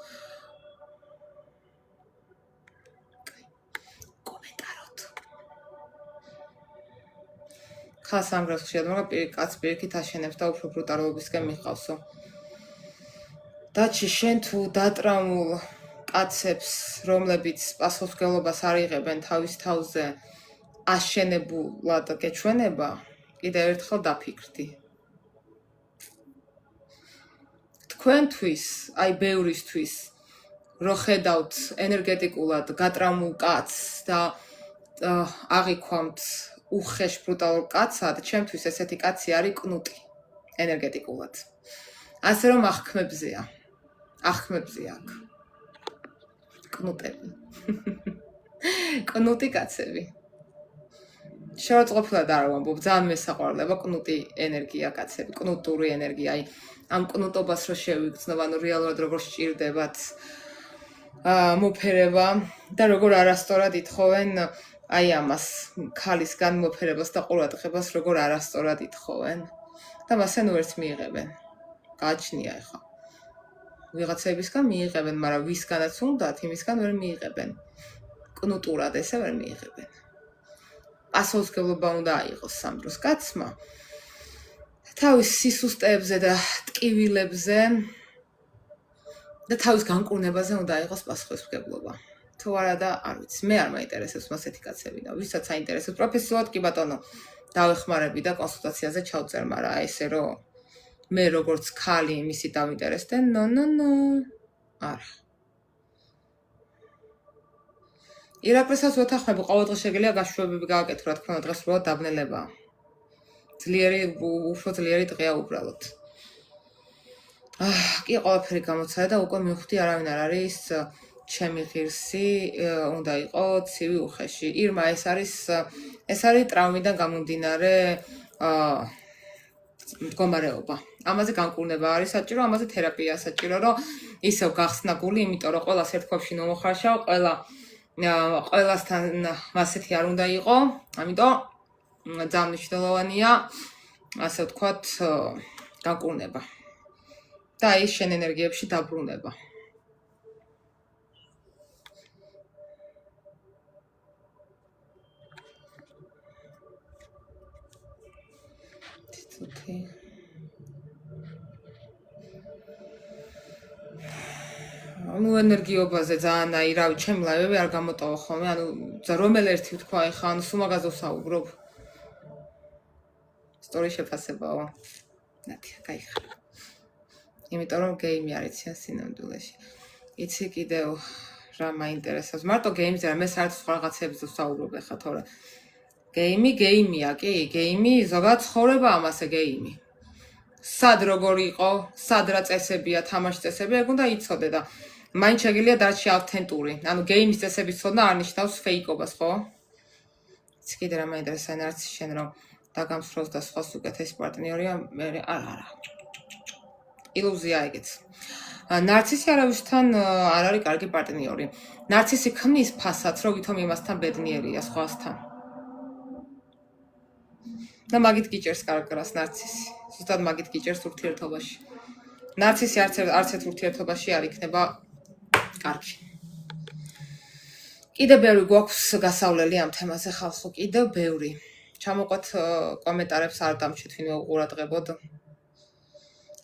[SPEAKER 1] ხას ამგრას ხშირად მაგრამ კაც პირიქით აშენებს და უფრო ბრუტალობისკენ მიჰყავსო. დაჩი შენ თუ დატრამულ კაცებს, რომლებიც პასუხისმგებლობას არ იღებენ თავის თავზე, აშენებულად გეჩვენება, კიდევ ერთხელ დაფიქრდი. თქვენთვის, აი ბევრისთვის, რო ხედავთ ენერგეტიკულად გატრამულ კაცს და აღიქვამთ უხეშ ბრუტალურ კაცად, ჩემთვის ესეთი კაცი არის კნუტი ენერგეტიკულად. ასე რომ აღქმებზეა აქ კნუტები. კნუტი კაცები. შეურაცხყოფილად არ ვამბობ, ძალიან მესაყვარლება კნუტი ენერგია კაცები, კნუტური ენერგია. აი ამ კნუტობას რო შევიგრძნო, ანუ რეალურად როგორ სჭირდებათ მოფერება და როგორ არასწორად ითხოვენ აი ამას ქალის განმოფერებას და ყურადღებას როგორ არასწორად ითხოვენ და მასენ ვერც მიიღებენ. გააჩნია ახლა. ვიღაცებისგან მიიღებენ, მაგრამ ვისგანაც უნდათ, იმისგან ვერ მიიღებენ. კნუტურად ესე ვერ მიიღებენ. პასუხისმგებლობა უნდა აიღოს სამ დროს კაცმა. თავის სისუსტეებზე და ტკივილებზე და თავის განკურნებაზე უნდა აიღოს პასუხისმგებლობა. თუ არა და არ ვიცი, მე არ მაინტერესებს მასეთი კაცები და ვისაც აინტერესებს პროფესიულად კი ბატონო დავეხმარები და კონსულტაციაზე ჩავწერ, მაგრამ ესე რომ მე როგორც ქალი იმისი დავინტერესდე, ნო. არა. ირაკლისას ვეთანხმები, ყოველდღე შეგიძლია გაშვებები გააკეთო, რა თქმა უნდა, დღეს უბრალოდ დაბნელებაა. უფრო ძლიერი დღეა უბრალოდ. კი ყველაფერი გამოცადა და უკვე მივხვდი არავინ არ არის ჩემი ღირსი უნდა იყო ცივი უხეში. ირმა ეს არის ტრავმიდან გამომდინარე მდგომარეობა. ამაზე განკურნება არის საჭირო, ამაზე თერაპია საჭირო, რომ ისევ გახსნა გული, იმიტომ რომ ყველას ერთ ქვებში ნომოხარშავ, ყველასთან ასეთი არ უნდა იყო, ამიტომ ძალიან მნიშვნელოვანია, ასე ვთქვათ, განკურნება. და ის შენ ენერგიებში დაბრუნება. თითოთი ანუ ენერგიობაზე ძალიან აი რავი ჩემ ლაივები არ გამოტოვა ხოლმე ანუ რომელ ერთი თქვა ეხა ანუ სულ მაგაზე ვსაუბრობ სტორი შეფასებაა ნათია გაიხარ იმიტომ რომ გეიმი არ იციან სინამდვილეში იცი კიდევ რა მაინტერესებს მარტო გეიმზე არ მე საერთოდ სხვა რაღაცებზე ვსაუბრობ ეხა თორე გეიმია კი გეიმი ზოგადად ცხოვრება ამასე გეიმი სად როგორ იყო სად რა წესებია თამაშის წესები ეგ უნდა იცოდე და მაინც შეგიძლია დარჩი ავთენტური ანუ გეიმის წესების ცოდნა არ ნიშნავს ფეიკობას ხო იცი კიდე რა მაინტერესებს ნარცის შენ რომ დაგამსხვროს და სხვას უკეთესი პარტნიორია მე არა ილუზია ეგეც ნარცისი არავისთან არ არის კარგი პარტნიორი ნარცისი ქმნის ფასად რომ ვითომ იმასთან ბედნიერია სხვასთან და მაგით გიჭერს კარგას ნარცისი ზუსტად მაგით გიჭერს ურთიერთობაში ნარცისი არც ერთ ურთიერთობაში არ იქნება კარგი კიდევ ბევრი გვაქვს გასავლელი ამ თემაზე ხალხო კიდევ ბევრი ჩამოყვეთ კომენტარებს არ დამჩით ვინმე უყურადღებოდ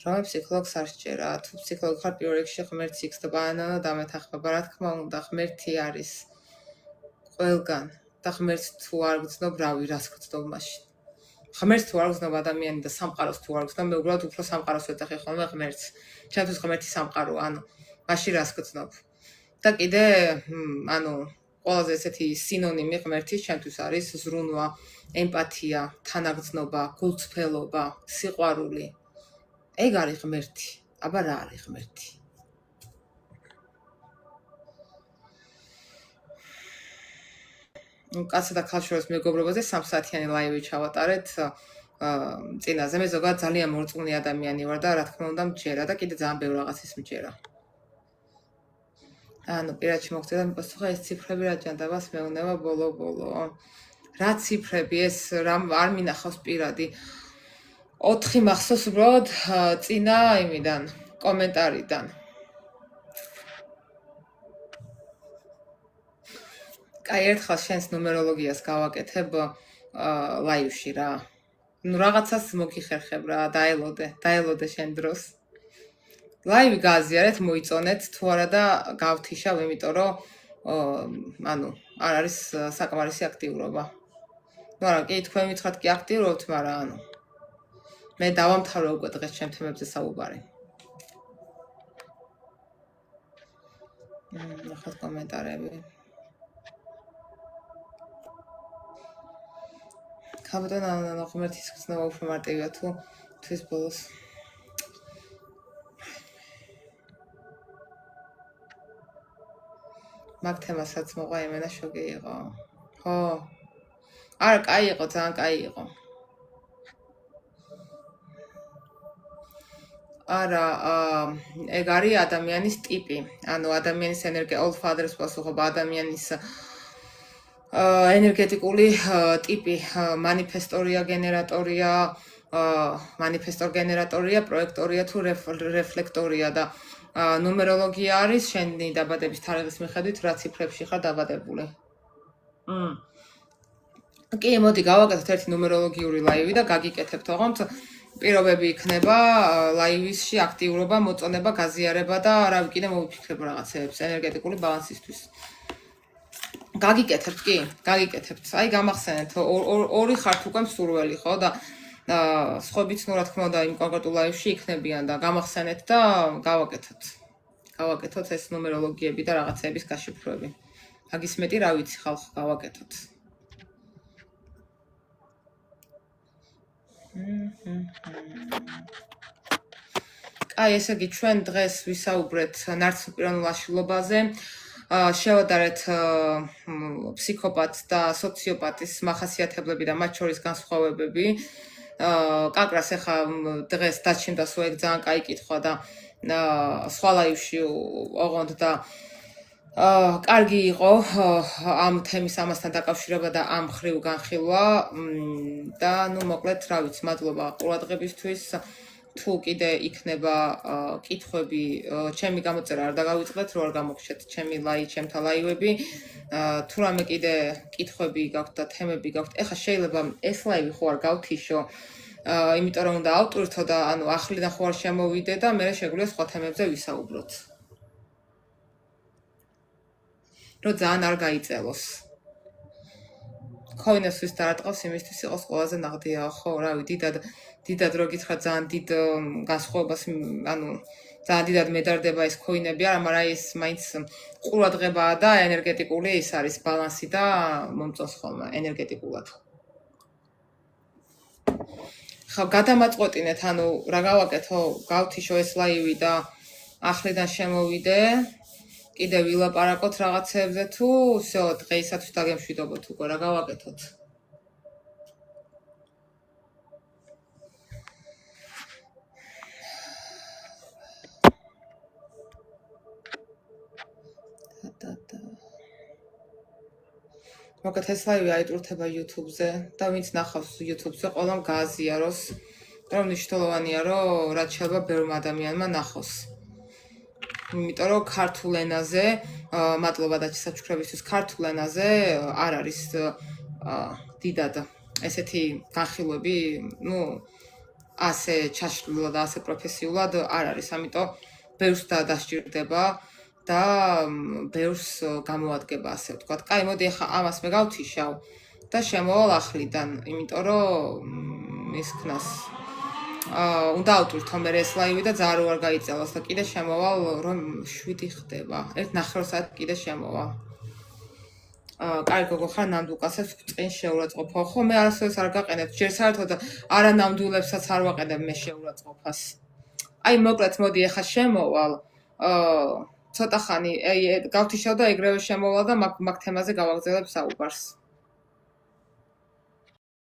[SPEAKER 1] რომ ფსიქოლოგს არ სჯერა თუ ფსიქოლოგი ხარ პირველ რიგში ღმერთს იქნება და დამეთახმება რა თქმა უნდა ღმერთი არის ყველგან და ღმერთს თუ არ გძნობ რავი რას გძნობ მაშინ ღმერთს თუ არ გძნობ ადამიანი და სამყაროს თუ არ გძნობ მე უბრალოდ უფრო სამყაროს ვეძახი ხოლმე ღმერთს ჩემთვის ღმერთი სამყაროა ანუ მაშინ რას გძნობ და კიდე ანუ ყველაზე ესეთი სინონიმი ღმერთის ჩემთვის არის ზრუნვა ემპათია თანაგრძნობა გულწრფელობა სიყვარული ეგ არის ღმერთი აბა რა არის ღმერთი კაცსა და ქალიშვილის მეგობრობაზე 3 საათიანი ლაივი ჩავატარეთ წინაზე მე ზოგადად ძალიან მორწმუნე ადამიანი ვარ და რა თქმა უნდა მჯერა და კიდე ძალიან ბევრ რაღაცის მჯერა ანუ პირადში მოგწევდა მიპასუხა ეს ციფრები რა ჯანდაბას მეუნება ბოლო რა ციფრები ეს რა არ მინახავს პირადი 4 მახსოვს უბრალოდ წინა იმიდან კომენტარიდან აი ერთხელ შენს ნუმეროლოგიას გავაკეთებ ლაივში რა ნუ რაღაცას მოგიხერხებ რა დაელოდე შენ დროს ლაივი გააზიარეთ მოიწონეთ თუ არა და გავთიშავ იმიტომ რომ ანუ არ არის საკმარისი აქტიურობა ნუ არა კი თქვენ მითხრათ კი აქტიურობთ მაგრამ ანუ მე დავამთავრე უკვე დღეს ჩემ თემებზე საუბარი ნახოთ კომენტარები ქაბადან ღმერთის გზნობა უფრო მარტივია თუ თვის ბოლოს მაგ თემასაც მოყვა იმენა შოგი იყო ხო არა კაი იყო ძალიან კაი იყო არა ეგ არის ადამიანის ტიპი ანუ ადამიანის ენერგია all fathers პასუხობა ადამიანის ენერგეტიკული ტიპი მანიფესტორია გენერატორია მანიფესტორ გენერატორია პროექტორია თუ რეფლექტორია და ნუმეროლოგია არის შენი დაბადების თარიღის მიხედვით რა ციფრებში ხარ დაბადებული კი მოდი გავაკეთოთ ერთი ნუმეროლოგიური ლაივი და გაგიკეთებთ ოღონდ პირობები იქნება ლაივისში აქტიურობა მოწონება გაზიარება და რავი კიდე მოვიფიქრებ რაღაცებს ენერგეტიკული ბალანსისთვის გაგიკეთებთ კი გაგიკეთებთ აი გამახსენეთ ორი ხართ უკვე მსურველი ხო და სხვებიც ნუ რა თქმა უნდა იმ კონკრეტულ ლაივში იქნებიან და გამახსენეთ და გავაკეთოთ ეს ნუმეროლოგიები და რაღაცების გაშიფრვები მაგის მეტი რა ვიცი ხალხო გავაკეთოთ აი ესე იგი ჩვენ დღეს ვისაუბრეთ ნარცისპირალურ აშლობაზე შევადარეთ ფსიქოპატს და სოციოპატის მახასიათებლები და მათ შორის განსხვავებები კაკრას ეხა დღეს დაჩნდა სულ ეგ ძალიან კაი კითხვა და სხვა ლაივში ოღონდ და კარგი იყო ამ თემის ამასთან დაკავშირება და ამ ხრივ განხილვა და ნუ მოკლედ რა ვიცი მადლობა ყურადღებისთვის თუ კიდე იქნება კითხვები, ჩემი გამოწერა არ დაგავიწყდეთ, რო არ გამოგჩეთ ჩემთა ლაივები. თუ რამე კიდე კითხვები გაქვთ და თემები გაქვთ, ეხლა შეიძლება ეს ლაივი ხო არ გავთიშო, იმიტომ რომ უნდა ავტვირთო და ანუ ახლიდან ხო არ შემოვიდე და მე შეგვიძლია სხვა თემებზე ვისაუბროთ. რო ძალიან არ გაიწელოს. ქოინებს ვის დაარტყავს, იმისთვის იყოს ყველაზე ნაღდია, ხო, რავი, დიდად რო გითხრა ძალიან დიდ განსხვავებას, ანუ ძალიან დიდად მედარდება ეს ქოინები არა, მაგრამ ეს მაინც ყურადღებაა და ენერგეტიკული ის არის ბალანსი და მომწონს ხოლმე ენერგეტიკულად. ხო, გადამაწყვეტინეთ, ანუ რა გავაკეთო, გავთიშო ეს ლაივი და ახლიდან შემოვიდე. კიდე ვილაპარაკოთ რაღაცებზე თუ всё, დღეისათვის დაგემშვიდობოთ უკვე რა გავაკეთოთ. მოგეთ ეს ლაივი აიტვირთება YouTube-ზე და ვინც ნახავს YouTube-ზე, ყველამ გააზიაროს, რომ მნიშვნელოვანია, რომ რაც შეიძლება ბევრ ადამიანმა ნახოს. იმიტომ რომ ქართულ ენაზე, მადლობა და ჩასაჩუქრებისთვის ქართულ ენაზე არ არის დიდად ესეთი განხილვები, ну, ასე ჩაშლილად და ასე პროფესიულად არ არის, ამიტომ ბევრს დასჭირდება და ბევრს გამოადგება, ასე ვთქვათ. კაი, მოდი ახლა ამას მე გავთიშავ და შემოვალ ახლიდან, იმიტომ რომ ის ქნას უნდა ავტვირთო მე ეს ლაივი და ძალიან არ გაიწელოს და კიდე შემოვალ რომ 7 ხდება. 1.5 საათი კიდე შემოვალ. კაი გოგო ხარ ნამდვილკაცებს წინ შეურაცხყოფო. ხო, მე არასოდეს არ გაყენებ. ჯერ საერთოდ არა ნამდვილებსაც არ ვაყენებ მე შეურაცხყოფას. აი მოკლედ მოდი ახლა შემოვალ. ცოტა ხანი გავთიშავ და ეგრევე შემოვალ და მაგ თემაზე გავაგზავნებ საუბარს.